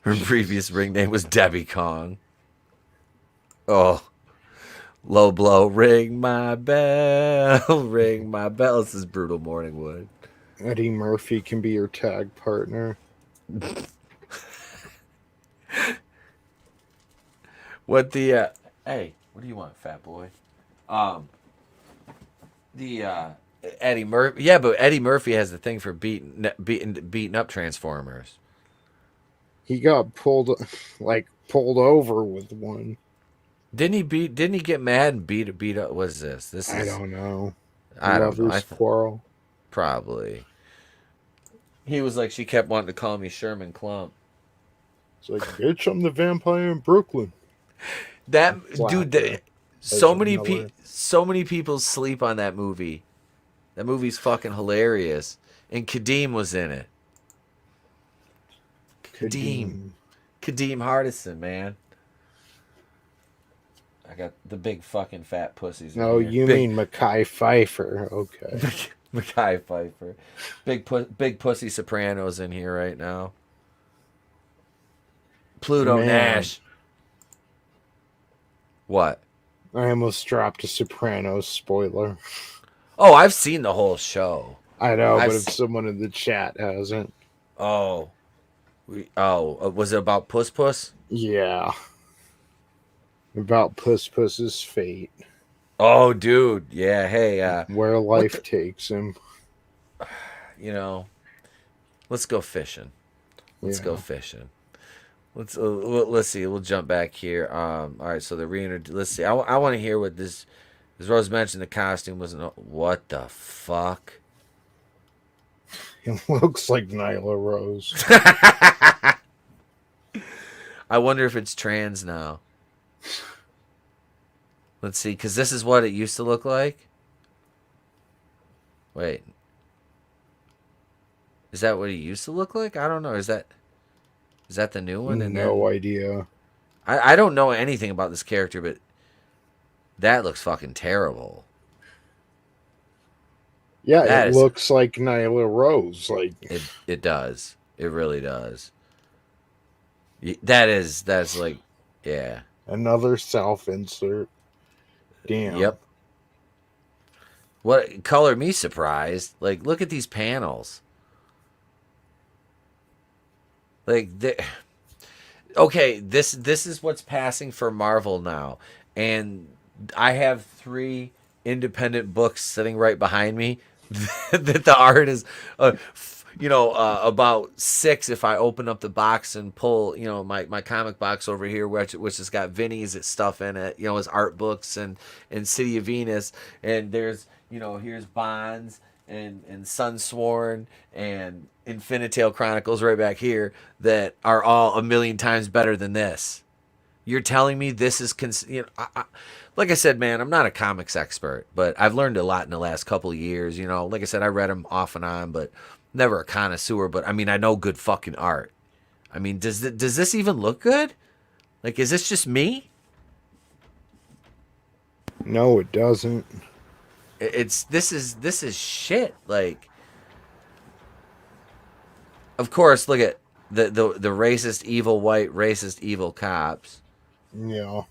Her previous ring name was Debbie Kong. Oh. Low blow, ring my bell, ring my bell. This is Brutal Morningwood. Eddie Murphy can be your tag partner. What the hey, what do you want, fat boy? Eddie Murphy. Yeah, but Eddie Murphy has the thing for beating up Transformers. He got pulled over with one. Didn't he get mad and beat up? What's this? I don't know. I don't know. Lovers quarrel. Probably. He was like, she kept wanting to call me Sherman Clump. It's like, bitch, I'm the vampire in Brooklyn. That Flat, dude, yeah. so many people sleep on that movie. That movie's fucking hilarious. And Kadeem was in it. Kadeem Hardison, man. I got the big fucking fat pussies. No, you mean Mekhi Phifer. Okay. Mackay Pfeiffer. Big Pussy Sopranos in here right now. Pluto Man. Nash. What? I almost dropped a Sopranos spoiler. Oh, I've seen the whole show. I know, I've but if s- someone in the chat hasn't, Oh. Was it about Puss Puss? yeah. About Puss Puss's fate, Oh, dude. Yeah, hey, where what life the, takes him. let's go fishing. Let's go Yeah. fishing. Let's see. We'll jump back here. All right. So let's see. I want to hear what this. As Rose mentioned, the costume wasn't. What the fuck? It looks like Nyla Rose. I wonder if it's trans now. Let's see, because this is what it used to look like. Wait. Is that what it used to look like? I don't know. Is that the new one? And No then idea. I don't know anything about this character, but that looks fucking terrible. Yeah, That it is looks like Nyla Rose. Like, it does. It really does. That's like, yeah. another self-insert. Damn. Yep. What color me surprised? Like, look at these panels. Like, okay, this is what's passing for Marvel now, and I have 3 independent books sitting right behind me that the art is, about 6 if I open up the box and pull, my comic box over here, which has got Vinnie's stuff in it, his art books and City of Venus, and there's, here's Bonds and Sunsworn and Infinitale Chronicles right back here that are all a million times better than this. You're telling me this is, like I said, man, I'm not a comics expert, but I've learned a lot in the last couple of years. Like I said, I read them off and on, but never a connoisseur. But I mean, I know good fucking art. I mean, does this even look good? Like, is this just me? No, it doesn't. This is shit. Like, of course, look at the racist, evil white, racist, evil cops. Yeah.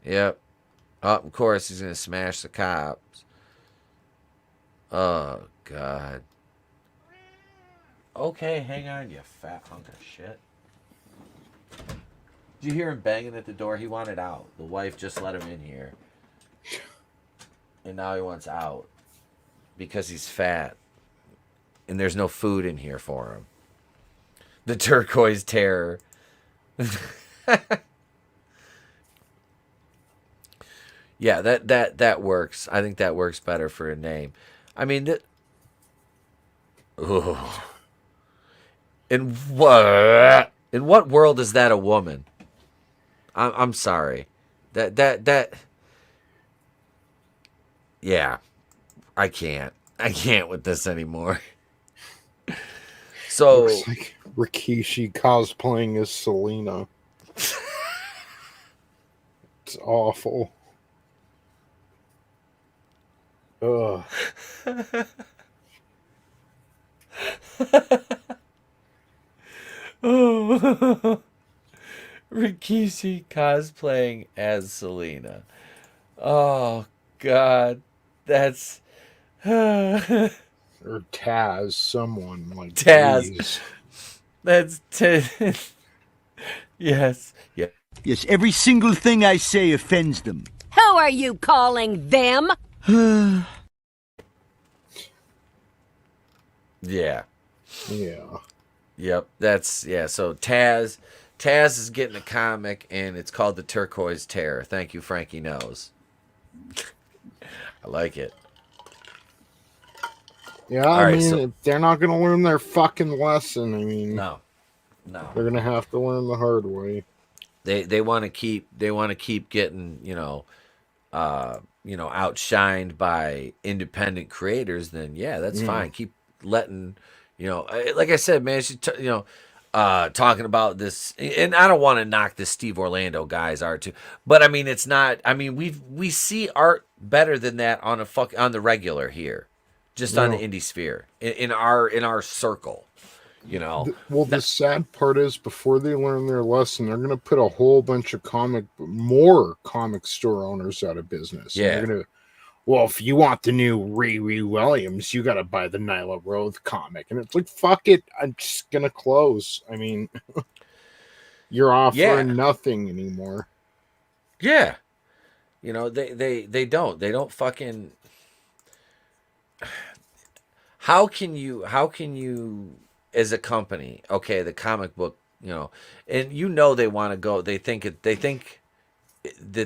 Yep. Oh, of course, he's gonna smash the cops. Oh God. Okay, hang on, you fat hunk of shit. Did you hear him banging at the door? He wanted out. The wife just let him in here. And now he wants out. Because he's fat. And there's no food in here for him. The turquoise terror. Yeah, that works. I think that works better for a name. I mean, in what world is that a woman? I'm sorry. That yeah. I can't with this anymore. So Looks like Rikishi cosplaying as Selena. It's awful. Ugh. Rikishi cosplaying as Selena. Oh God, that's Or Taz, someone like Taz. please. That's yes, yeah. Yes, every single thing I say offends them. Who are you calling them? Yeah. Yeah. Yep. That's so Taz is getting a comic and it's called The Turquoise Terror. Thank you, Frankie Knows. I like it. Yeah, All I right, mean, so- they're not going to learn their fucking lesson. I mean, No. they're going to have to learn the hard way. They want to keep getting, outshined by independent creators, then yeah, that's fine. Keep letting, like I said, man, talking about this, and I don't want to knock this Steve Orlando guy's art too, but I mean it's not. I mean we see art better than that on on the regular here, just on the indie sphere in our circle, you know. Well, the sad part is, before they learn their lesson, they're going to put a whole bunch of more comic store owners out of business. And Yeah. they're going to, well, if you want the new Riri Williams, you got to buy the Nyla Roth comic. And it's like, fuck it, I'm just going to close. I mean, you're offering nothing anymore. Yeah. You know, they don't fucking. How can you as a company, okay, the comic book, you know, and you know they want to go, they think that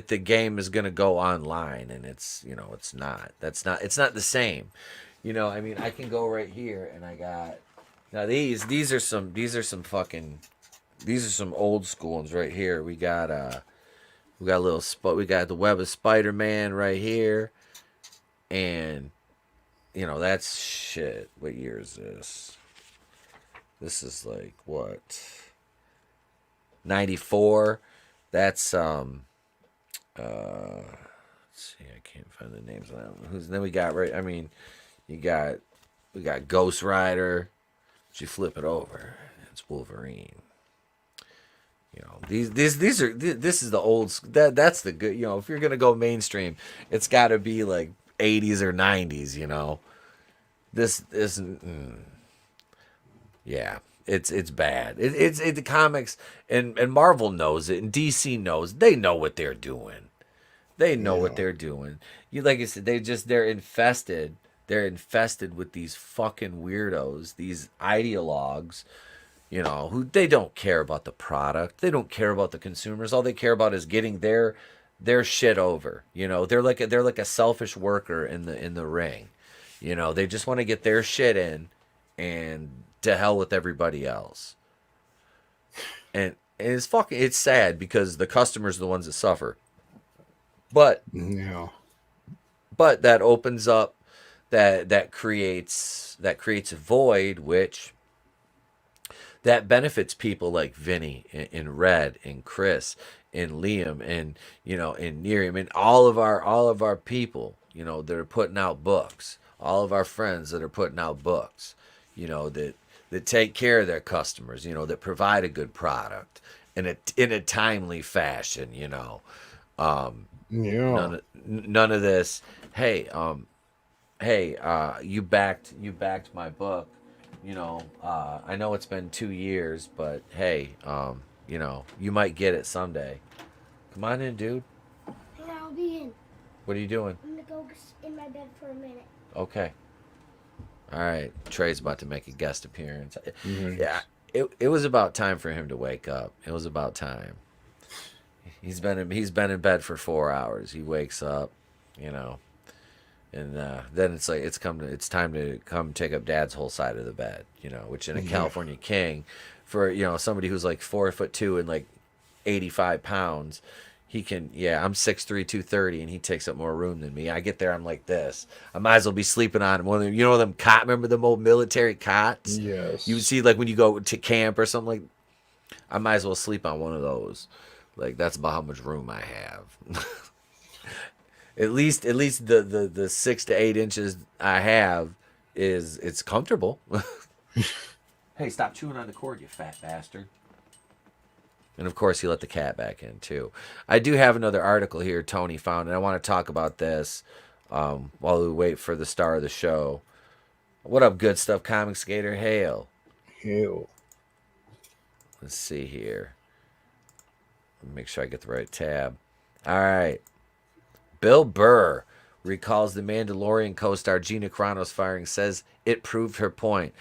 the game is going to go online, and it's, you know, it's not. It's not the same. You know, I mean, I can go right here and I got now these are some old school ones right here. We got we got the Web of Spider-Man right here, and you know, that's shit. What year is this? This is like what? 94. That's let's see, I can't find the names of them. Then we got right. I mean, we got Ghost Rider. If you flip it over, it's Wolverine. You know, these are this is the old that's the good. You know, if you're gonna go mainstream, it's got to be like 80s or 90s. You know, this isn't. Yeah, it's bad. It's the comics, and Marvel knows it, and DC knows. They know what they're doing. They know what they're doing. You, like I said, they're infested. They're infested with these fucking weirdos, these ideologues, you know, who they don't care about the product. They don't care about the consumers. All they care about is getting their shit over. You know, they're like a selfish worker in the ring. You know, they just want to get their shit in, and to hell with everybody else. And it's sad because the customers are the ones that suffer. But that opens up that creates a void, which that benefits people like Vinny and Red and Chris and Liam and, you know, and Miriam and all of our people, you know, that are putting out books, all of our friends that are putting out books, you know, that take care of their customers, you know, that provide a good product in a timely fashion, you know. None of this. Hey, you backed my book. You know, I know it's been 2 years, but hey, you know, you might get it someday. Come on in, dude. Hang on, I'll be in. What are you doing? I'm gonna go in my bed for a minute. Okay. All right. Trey's about to make a guest appearance. Mm-hmm. Yeah, it was about time for him to wake up. It was about time. He's been in bed for 4 hours. He wakes up, you know, and then it's like it's time to come take up Dad's whole side of the bed, you know, which in a California king, for, you know, somebody who's like 4'2" and like 85 pounds, he can. Yeah, I'm 6'3", 230, and he takes up more room than me. I get there, I'm like this. I might as well be sleeping on one of them. You know them cot? Remember them old military cots? Yes. You would see like when you go to camp or something like. I might as well sleep on one of those. Like, that's about how much room I have. at least the 6 to 8 inches I have it's comfortable. Hey, stop chewing on the cord, you fat bastard. And of course, he let the cat back in too. I do have another article here Tony found, and I want to talk about this while we wait for the star of the show. What up, good stuff, Comic Skater? Hail. Let's see here. Make sure I get the right tab. All right. Bill Burr recalls the Mandalorian co-star Gina Carano's firing, says it proved her point.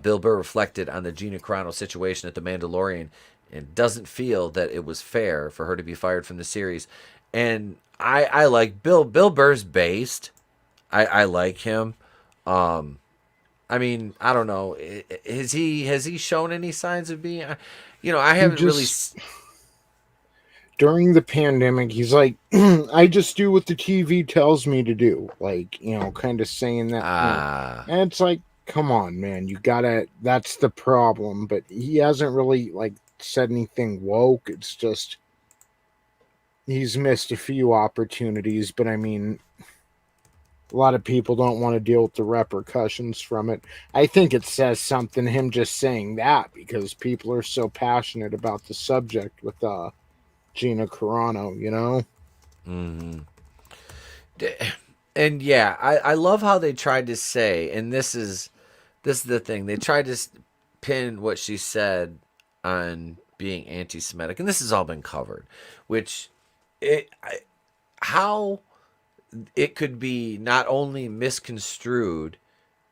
Bill Burr reflected on the Gina Carano situation at the Mandalorian and doesn't feel that it was fair for her to be fired from the series. And I like Bill Burr's based. I like him. I mean, I don't know. Has he shown any signs of being? You know, I haven't really. During the pandemic, he's like, I just do what the TV tells me to do. Like, you know, kind of saying that. And it's like, come on, man. You gotta. That's the problem. But he hasn't really like said anything woke. It's just he's missed a few opportunities. But I mean, a lot of people don't want to deal with the repercussions from it. I think it says something him just saying that because people are so passionate about the subject with Gina Carano. You know. And yeah, I love how they tried to say, and this is the thing, they tried to pin what she said on being anti-Semitic, and this has all been covered, which how it could be not only misconstrued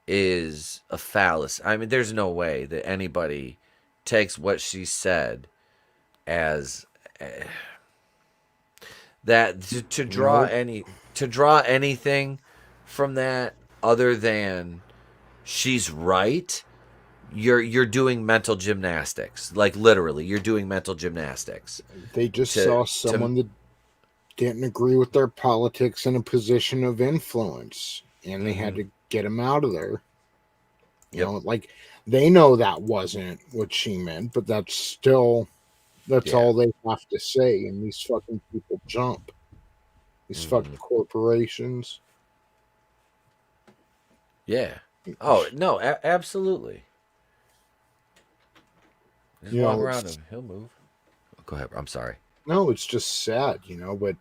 is a fallacy. I mean, there's no way that anybody takes what she said as that to draw Nope. anything from that other than she's right. You're doing mental gymnastics, like literally you're doing mental gymnastics They just to saw to someone that didn't agree with their politics in a position of influence, and they had to get him out of there. You Yep. know, like they know that wasn't what she meant, but that's Yeah. all they have to say, and these fucking people jump. These fucking corporations. Yeah. Oh no, absolutely. Just You walk know, around him, he'll move. Go ahead. I'm sorry. no, it's just sad, you know, but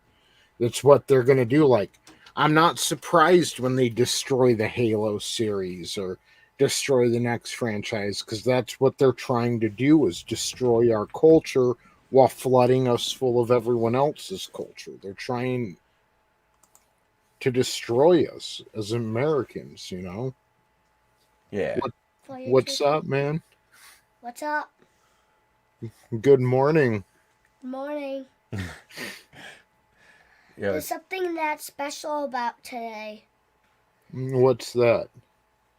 it's what they're gonna do. Like, I'm not surprised when they destroy the Halo series or destroy the next franchise, because that's what they're trying to do, is destroy our culture while flooding us full of everyone else's culture. They're trying to destroy us as Americans, you know? Yeah. What's up, man? What's up? Good morning. Morning. Yeah. There's something that's special about today. What's that?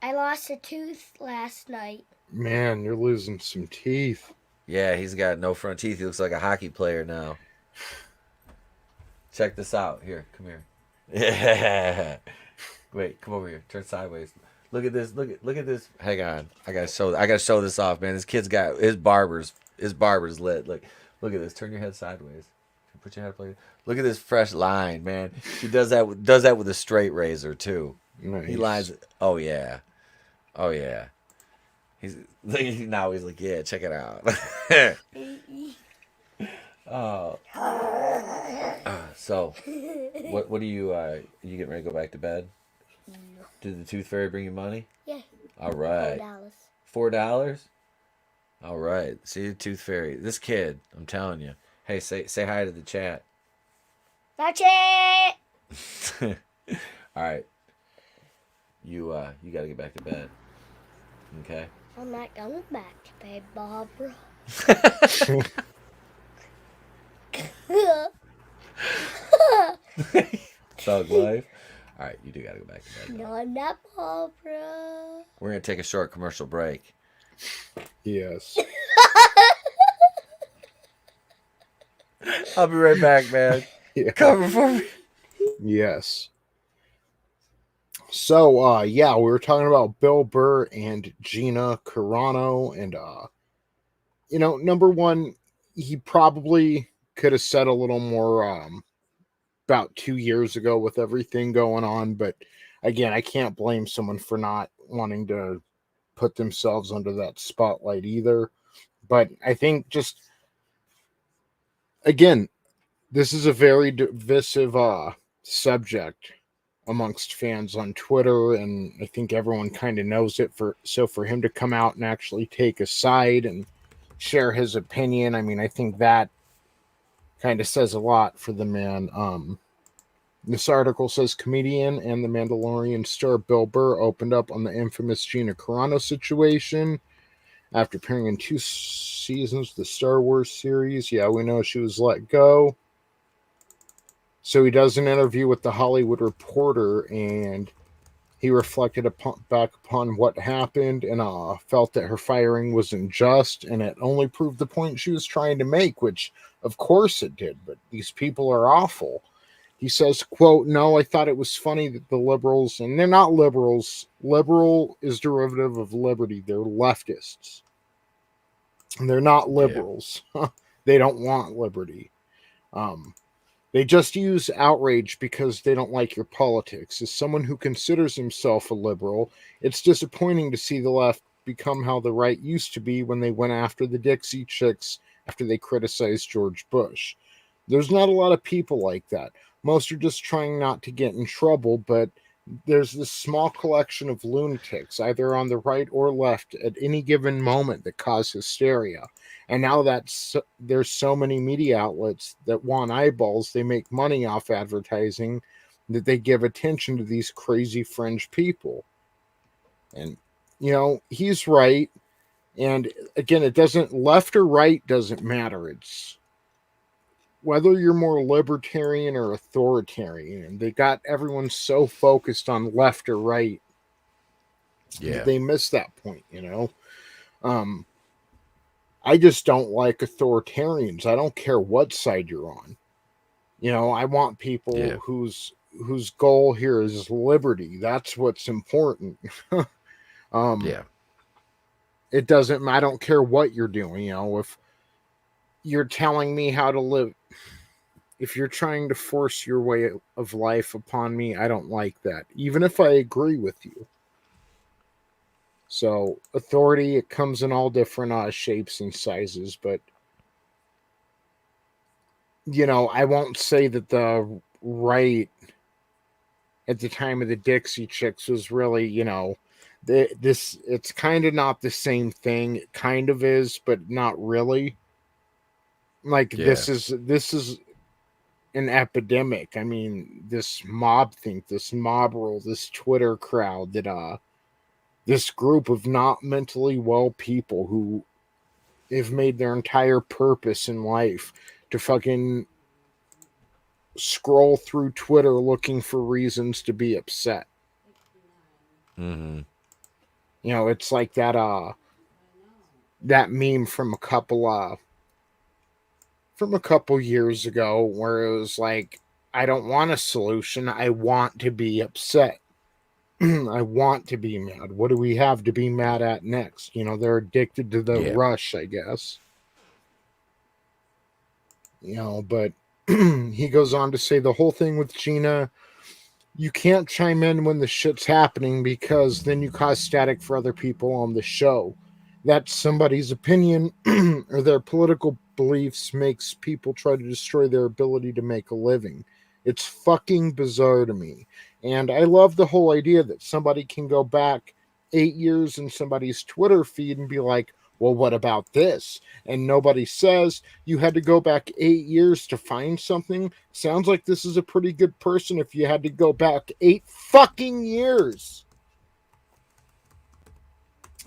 I lost a tooth last night. Man, you're losing some teeth. Yeah, he's got no front teeth. He looks like a hockey player now. Check this out. Here, come here. Yeah. Wait, come over here. Turn sideways. Look at this. Look at this. Hang on. I gotta show this off, man. This kid's got his barber's lit. Look at this. Turn your head sideways. Put your head up like. Look at this fresh line, man. He does that with a straight razor too. Nice. He lines. Oh yeah. Oh yeah. He's now he's like, yeah, check it out. Oh. So, what do you you getting ready to go back to bed? Did the tooth fairy bring you money? Yeah. All right. $4. $4? All right. See the tooth fairy. This kid, I'm telling you. Hey, say hi to the chat. That's it. All right. You got to get back to bed. Okay? I'm not going back to bed, Barbara. Thug life. All right, you do got to go back to bed. No, I'm not Barbara. We're going to take a short commercial break. Yes. I'll be right back, man. Yeah. Cover for me. Yes. So, yeah, we were talking about Bill Burr and Gina Carano, and you know, number one, he probably could have said a little more about 2 years ago with everything going on, but again, I can't blame someone for not wanting to put themselves under that spotlight either. But I think just again, this is a very divisive subject amongst fans on Twitter, and I think everyone kind of knows it. For him to come out and actually take a side and share his opinion, I mean, I think that kind of says a lot for the man. This article says comedian and The Mandalorian star Bill Burr opened up on the infamous Gina Carano situation after appearing in 2 seasons of the Star Wars series. Yeah, we know she was let go. So he does an interview with the Hollywood Reporter, and he reflected back upon what happened and felt that her firing was unjust, and it only proved the point she was trying to make, which of course it did, but these people are awful. He says, quote, "No, I thought it was funny that the liberals," and they're not liberals. Liberal is derivative of liberty. They're leftists. And they're not Yeah. liberals. They don't want liberty. Um, they just use outrage because they don't like your politics. As someone who considers himself a liberal, it's disappointing to see the left become how the right used to be when they went after the Dixie Chicks after they criticized George Bush. There's not a lot of people like that. Most are just trying not to get in trouble, but there's this small collection of lunatics, either on the right or left, at any given moment that cause hysteria. And now that there's so many media outlets that want eyeballs, they make money off advertising, that they give attention to these crazy fringe people. And, he's right. And again, it doesn't, left or right doesn't matter. It's whether you're more libertarian or authoritarian. And they got everyone so focused on left or right Yeah. that they miss that point, I just don't like authoritarians. I don't care what side you're on. I want people Yeah. whose goal here is liberty. That's what's important. Yeah. It doesn't, I don't care what you're doing, if you're telling me how to live, if you're trying to force your way of life upon me, I don't like that, even if I agree with you. So authority, it comes in all different shapes and sizes, but I won't say that the right at the time of the Dixie Chicks was really, this, it's kind of not the same thing. It kind of is, but not really. Like Yeah. this is an epidemic. I mean, this mob think, this mob rule, this Twitter crowd that this group of not mentally well people who have made their entire purpose in life to fucking scroll through Twitter looking for reasons to be upset. Mm-hmm. It's like that meme from a couple years ago where it was like, I don't want a solution, I want to be upset. I want to be mad. What do we have to be mad at next? They're addicted to the rush, I guess. But he goes on to say the whole thing with Gina, you can't chime in when the shit's happening because then you cause static for other people on the show. That's somebody's opinion or their political beliefs makes people try to destroy their ability to make a living. It's fucking bizarre to me. And I love the whole idea that somebody can go back 8 years in somebody's Twitter feed and be like, well, what about this? And nobody says you had to go back 8 years to find something. Sounds like this is a pretty good person if you had to go back 8 fucking years.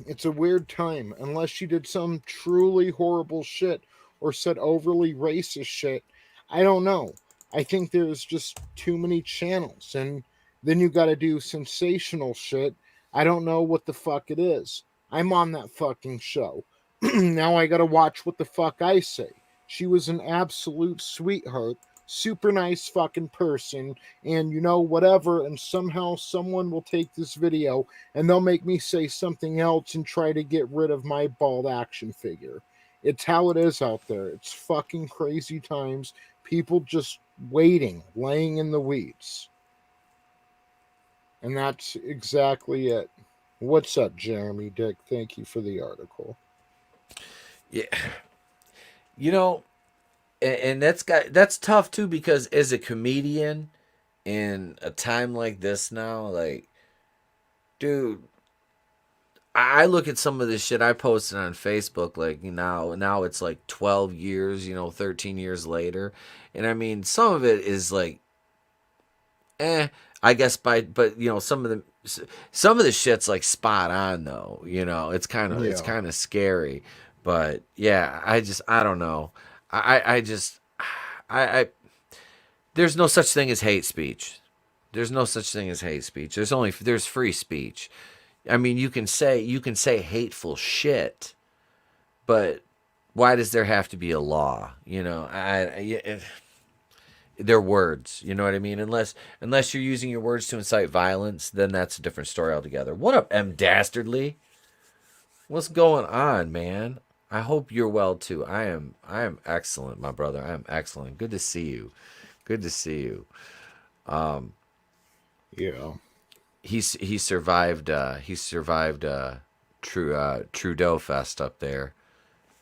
It's a weird time, unless you did some truly horrible shit or said overly racist shit. I don't know. I think there's just too many channels, and then you got to do sensational shit. I don't know what the fuck it is. I'm on that fucking show. Now I got to watch what the fuck I say. She was an absolute sweetheart, super nice fucking person, and whatever, and somehow someone will take this video and they'll make me say something else and try to get rid of my bald action figure. It's how it is out there. It's fucking crazy times. People just waiting, laying in the weeds. And that's exactly it. What's up, Jeremy Dick? Thank you for the article. Yeah. And that's tough too, because as a comedian in a time like this now, like, dude, I look at some of this shit I posted on Facebook, like, now it's like 12 years, 13 years later. And I mean, some of it is like, I guess but some of the shit's like spot on though, it's kind of scary. But yeah, I don't know. I there's no such thing as hate speech. There's no such thing as hate speech. There's free speech. I mean, you can say hateful shit, but why does there have to be a law? They're words, you know what I mean? Unless you're using your words to incite violence, then that's a different story altogether. What up, M Dastardly? What's going on, man? I hope you're well too. I am excellent, my brother. I am excellent. Good to see you. Good to see you. Yeah. He survived Trudeau Fest up there.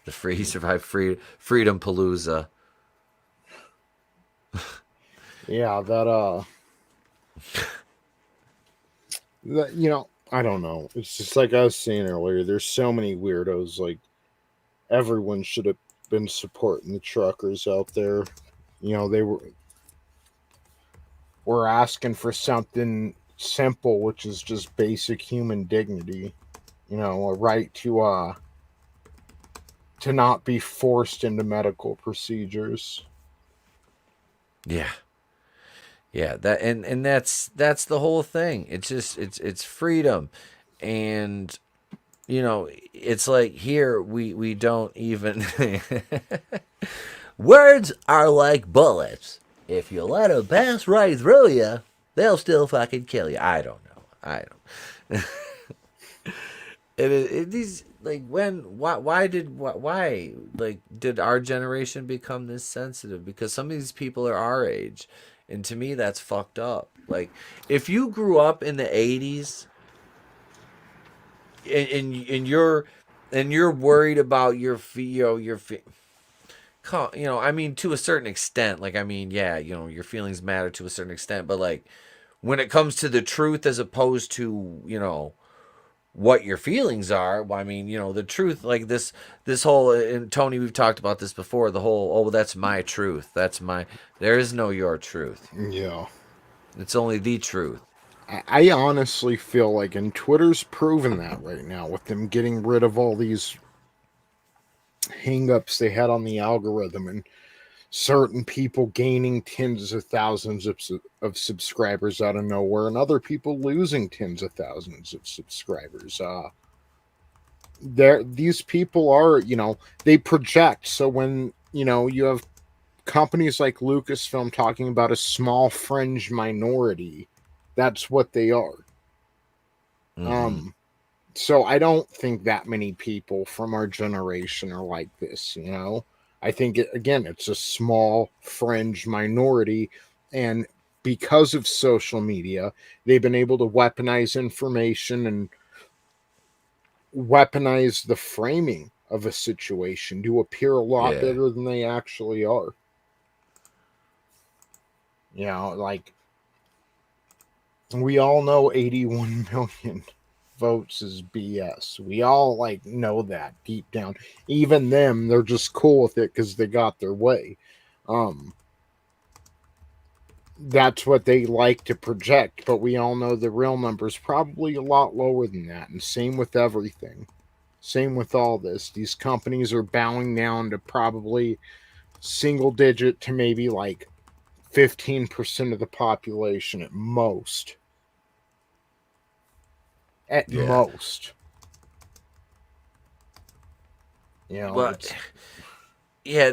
He survived Freedom Palooza. Yeah, that I don't know. It's just like I was saying earlier, there's so many weirdos. Like, everyone should have been supporting the truckers out there. They were asking for something simple, which is just basic human dignity. A right to not be forced into medical procedures. Yeah. Yeah, that's the whole thing. It's just it's freedom. And it's like here we don't even words are like bullets. If you let them pass right through you, they'll still fucking kill you. I don't know. I don't. These like why like did our generation become this sensitive? Because some of these people are our age, and to me that's fucked up. Like, if you grew up in the '80s and you're worried about I mean, to a certain extent, like, I mean, yeah, your feelings matter to a certain extent, but like when it comes to the truth as opposed to what your feelings are. Well, I mean, the truth, like this whole, and Tony, we've talked about this before, the whole, oh, that's my truth. There is no your truth. Yeah. It's only the truth. I honestly feel like, and Twitter's proven that right now, with them getting rid of all these hang-ups they had on the algorithm, and certain people gaining tens of thousands of subscribers out of nowhere, and other people losing tens of thousands of subscribers. These people are, they project. So when you have companies like Lucasfilm talking about a small fringe minority, that's what they are. So I don't think that many people from our generation are like this. I think it's a small fringe minority, and because of social media, they've been able to weaponize information and weaponize the framing of a situation to appear a lot bigger than they actually are. Like, we all know 81 million votes is BS. We all know that deep down. Even them, they're just cool with it because they got their way. That's what they like to project, but we all know the real number is probably a lot lower than that. And same with everything. Same with all this. These companies are bowing down to probably single digit to maybe 15% of the population at most. At most. But yeah,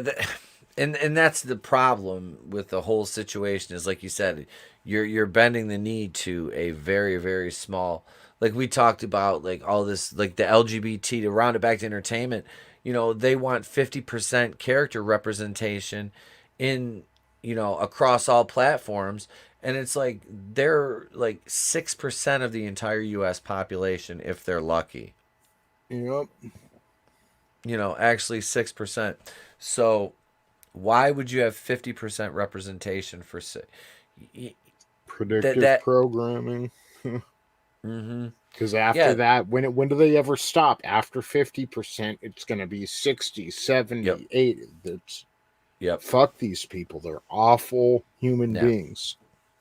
and that's the problem with the whole situation, is like you said, you're bending the knee to a very, very small, like we talked about, like all this, like the LGBT, to round it back to entertainment, they want 50% character representation in across all platforms, and it's like they're like 6% of the entire US population if they're lucky. Yep. Actually 6%. So why would you have 50% representation for predictive programming? Because after that, when do they ever stop? After 50%, it's going to be 60, 70, 80. That's fuck these people. They're awful human beings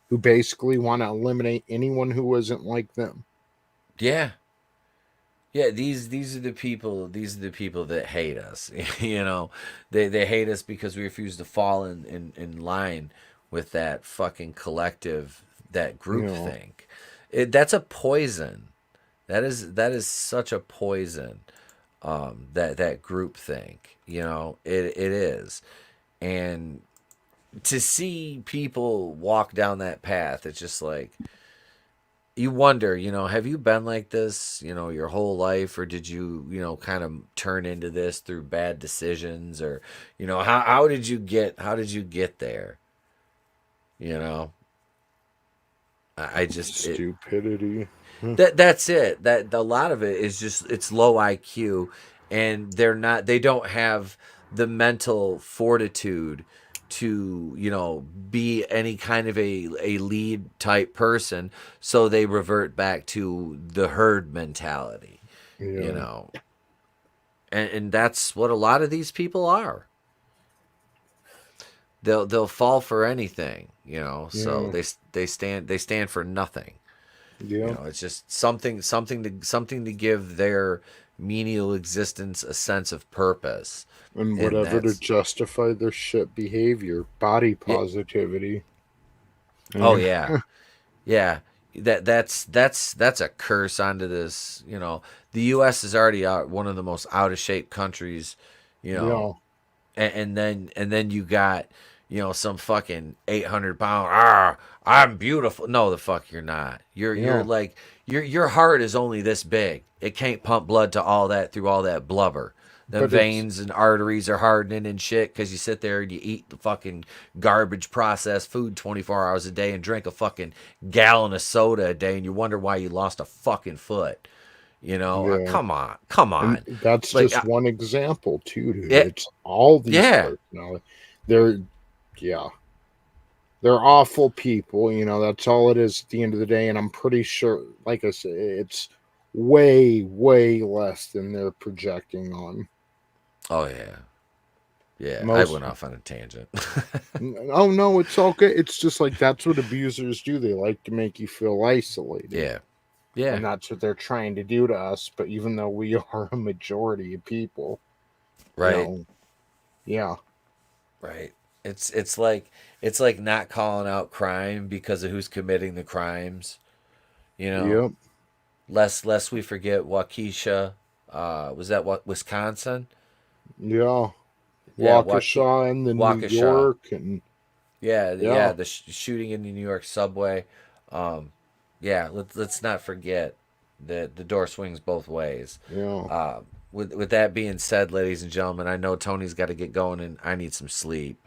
who basically want to eliminate anyone who isn't like them. Yeah. Yeah, these are the people. These are the people that hate us. They hate us because we refuse to fall in line with that fucking collective, that group think. That's a poison. That is such a poison. That group think. It is, and to see people walk down that path, it's just like you wonder, have you been like this, your whole life, or did you, kind of turn into this through bad decisions, or, how did you get there? You know, I just Stupidity. that's it. That a lot of it is just it's low IQ, and they don't have the mental fortitude to be any kind of a lead type person, so they revert back to the herd mentality. you Yeah. know and that's what a lot of these people are. They'll fall for anything, so Yeah. they stand for nothing. Yeah. It's just something to give their menial existence a sense of purpose. And And whatever to that's justify their shit behavior, body yeah. positivity. Oh And yeah. Yeah. That's a curse onto this. The US is already one of the most out of shape countries, you know, yeah, and then you got some fucking 800 pound. I'm beautiful. No, the fuck you're not. You're yeah. like your heart is only this big. It can't pump blood to all that through all that blubber. Them But it's veins and arteries are hardening and shit because you sit there and you eat the fucking garbage processed food 24 hours a day and drink a fucking gallon of soda a day, and you wonder why you lost a fucking foot. yeah. Come on, come And on. that's Like, just one example too, dude. it, It's all these yeah, personalities. They're yeah. They're awful people, that's all it is at the end of the day. And I'm pretty sure, like I said, it's way, way less than they're projecting on. oh yeah. Yeah, I Most went off on a tangent. Oh no, it's all good. It's just like that's what abusers do. They like to make you feel isolated. Yeah, yeah, And that's what they're trying to do to us. But even though we are a majority of people, you right, know, yeah. right. It's like not calling out crime because of who's committing the crimes. You know, Yep. lest we forget Waukesha. Was that what Wisconsin? Yeah. Yeah, Waukesha and the New Waukesha. York and Yeah, yeah. yeah. The shooting in the New York subway. Um, yeah, let's not forget that the door swings both ways. Yeah. With that being said, ladies and gentlemen, I know Tony's got to get going, and I need some sleep.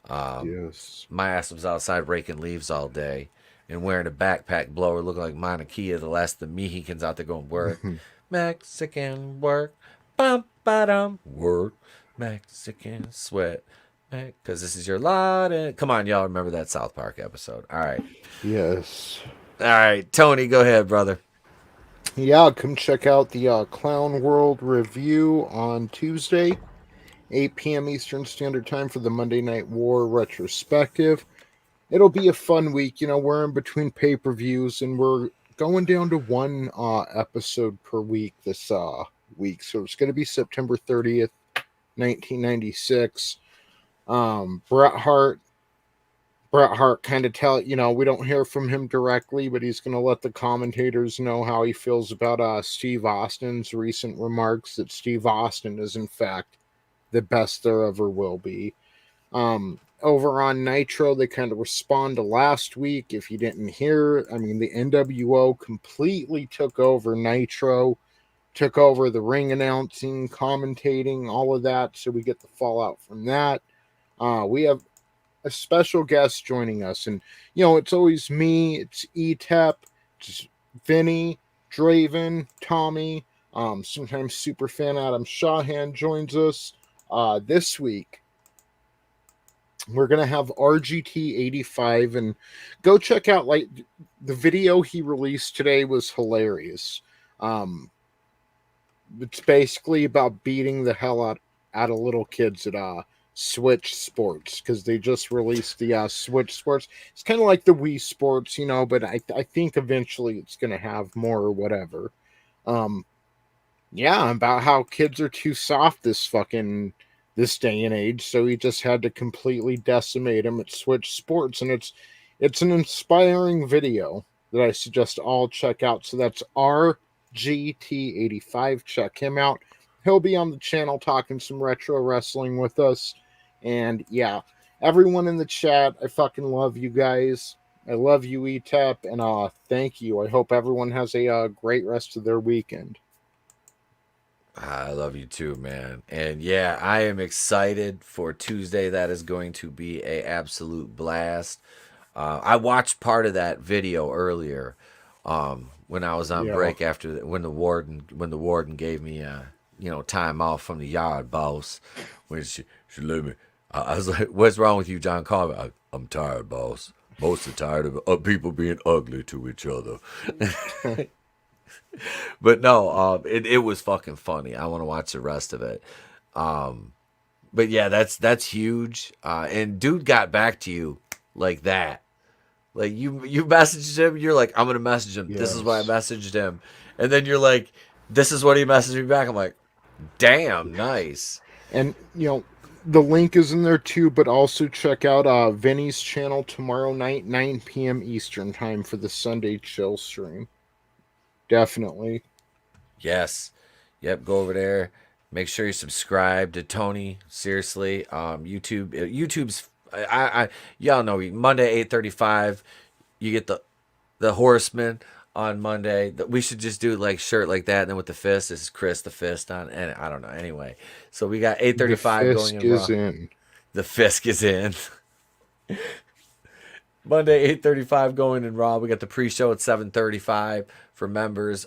Yes. My ass was outside raking leaves all day and wearing a backpack blower, looking like Mauna Kea, the last of the Mexicans out there going work, Mexican work, bum ba dum work, Mexican sweat. Because this is your lot. And come on, y'all remember that South Park episode. All right. Yes. All right. Tony, go ahead, brother. Yeah, come check out the Clown World review on Tuesday, 8 p.m. Eastern Standard Time for the Monday Night War retrospective. It'll be a fun week. We're in between pay-per-views and we're going down to one episode per week this week. So it's going to be September 30th, 1996. Bret Hart kind of we don't hear from him directly, but he's going to let the commentators know how he feels about Steve Austin's recent remarks that Steve Austin is, in fact, the best there ever will be. Over on Nitro, they kind of respond to last week. If you didn't hear, the NWO completely took over Nitro, took over the ring announcing, commentating, all of that. So we get the fallout from that. We have a special guest joining us, and it's always me, it's ETEP, it's Vinny, Draven, Tommy, sometimes superfan Adam Shawhan joins us. This week we're gonna have RGT85, and go check out the video he released today was hilarious. It's basically about beating the hell out of little kids at Switch Sports, because they just released the Switch Sports. It's kind of like the Wii Sports, but I think eventually it's going to have more or whatever. Yeah, about how kids are too soft this day and age, so he just had to completely decimate them at Switch Sports, and it's an inspiring video that I suggest all check out. So that's RGT85. Check him out. He'll be on the channel talking some retro wrestling with us. And yeah, everyone in the chat, I fucking love you guys. I love you, ETEP, and thank you. I hope everyone has a great rest of their weekend. I love you too, man. And yeah, I am excited for Tuesday. That is going to be a absolute blast. I watched part of that video earlier when I was on break after when the warden gave me time off from the yard boss. When she let me, I was like, "What's wrong with you, John Carver?" I'm tired, boss. Mostly tired of people being ugly to each other. But no, it was fucking funny. I want to watch the rest of it. But yeah, that's huge. And dude got back to you like that. Like you messaged him. You're like, I'm gonna message him. Yes. This is why I messaged him. And then you're like, this is what he messaged me back. I'm like, damn, nice. And the link is in there too, but also check out Vinny's channel tomorrow night, 9 p.m. Eastern time for the Sunday chill stream. Definitely. Yes. Yep. Go over there. Make sure you subscribe to Tony. Seriously. YouTube's. Y'all know Monday 8:35. You get the Horseman on Monday. We should just do like shirt like that, and then with the fist. This is Chris the Fist on, and I don't know. Anyway, so we got 8:35 going in. Fisk is in. The Fisk is in. Monday 8:35 going in Raw. We got the pre-show at 7:35 for members.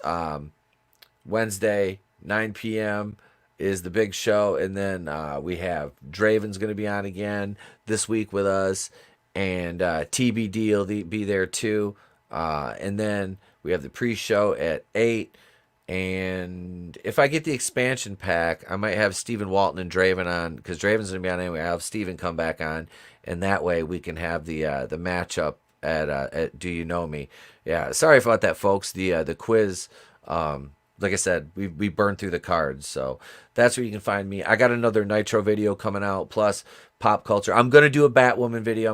Wednesday 9 p.m. is the big show, and then we have Draven's going to be on again this week with us, and TBD will be there too. And then we have the pre-show at 8. And if I get the expansion pack, I might have Stephen Walton and Draven on, because Draven's going to be on anyway. I'll have Stephen come back on, and that way we can have the matchup at Do You Know Me? Yeah, sorry about that, folks. The quiz, like I said, we burned through the cards, so that's where you can find me. I got another Nitro video coming out, plus pop culture. I'm going to do a Batwoman video.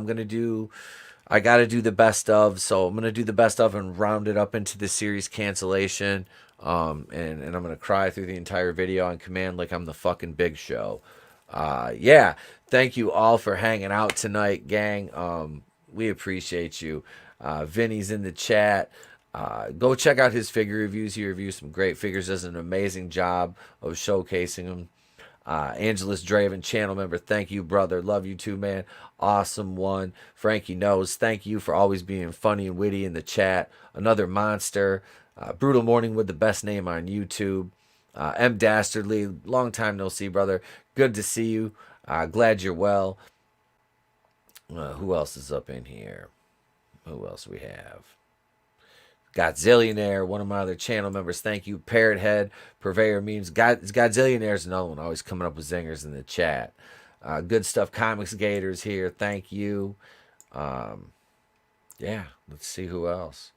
I got to do the best of, so I'm going to do the best of and round it up into the series cancellation. And I'm going to cry through the entire video on command like I'm the fucking Big Show. Yeah, thank you all for hanging out tonight, gang. We appreciate you. Vinny's in the chat. Go check out his figure reviews. He reviews some great figures, does an amazing job of showcasing them. Angelus Draven, channel member, thank you, brother. Love you too, man. Awesome one. Frankie Knows, thank you for always being funny and witty in the chat. Another monster. Brutal Morning with the best name on YouTube. M. Dastardly, long time no see, brother. Good to see you. Glad you're well. Who else is up in here? Who else we have? Godzillionaire, one of my other channel members. Thank you. Parrot Head, Purveyor Memes. Godzillionaire's another one. Always coming up with zingers in the chat. Good Stuff Comics Gators here. Thank you. Yeah, let's see who else.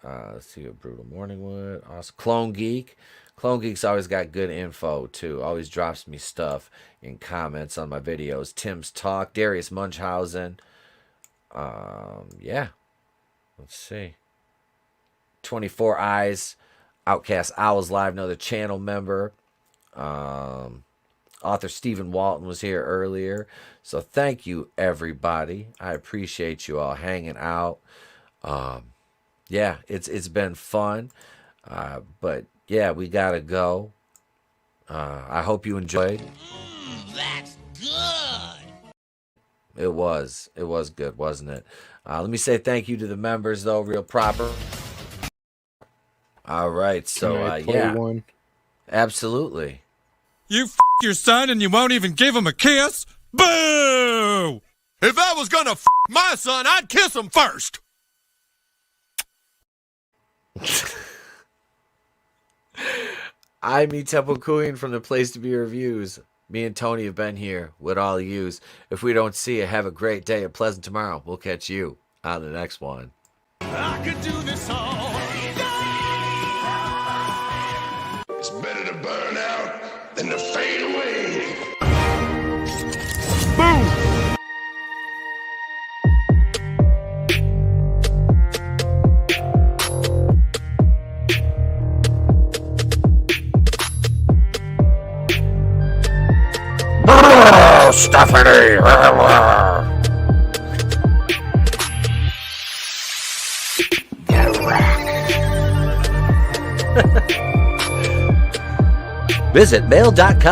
Let's see what Brutal Morning would. Awesome. Clone Geek. Clone Geek's always got good info, too. Always drops me stuff in comments on my videos. Tim's Talk. Darius Munchausen. Yeah. Let's see. 24 Eyes. Outcast Owls Live, another channel member. Author Stephen Walton was here earlier. So thank you, everybody. I appreciate you all hanging out. Yeah, it's been fun. But yeah, we gotta go. I hope you enjoyed. That's good! It was good, wasn't it? Let me say thank you to the members, though, real proper. All right, so Can I play yeah, one? absolutely. You your son and you won't even give him a kiss? Boo! If I was gonna my son, I'd kiss him first. I'm Temple Queen from the Place to Be Reviews. Me and Tony have been here with all of yous. If we don't see you, have a great day, a pleasant tomorrow. We'll catch you on the next one. I could do this all. It's better to burn out than to fade away. Boom! Oh, Stephanie. Visit mail.com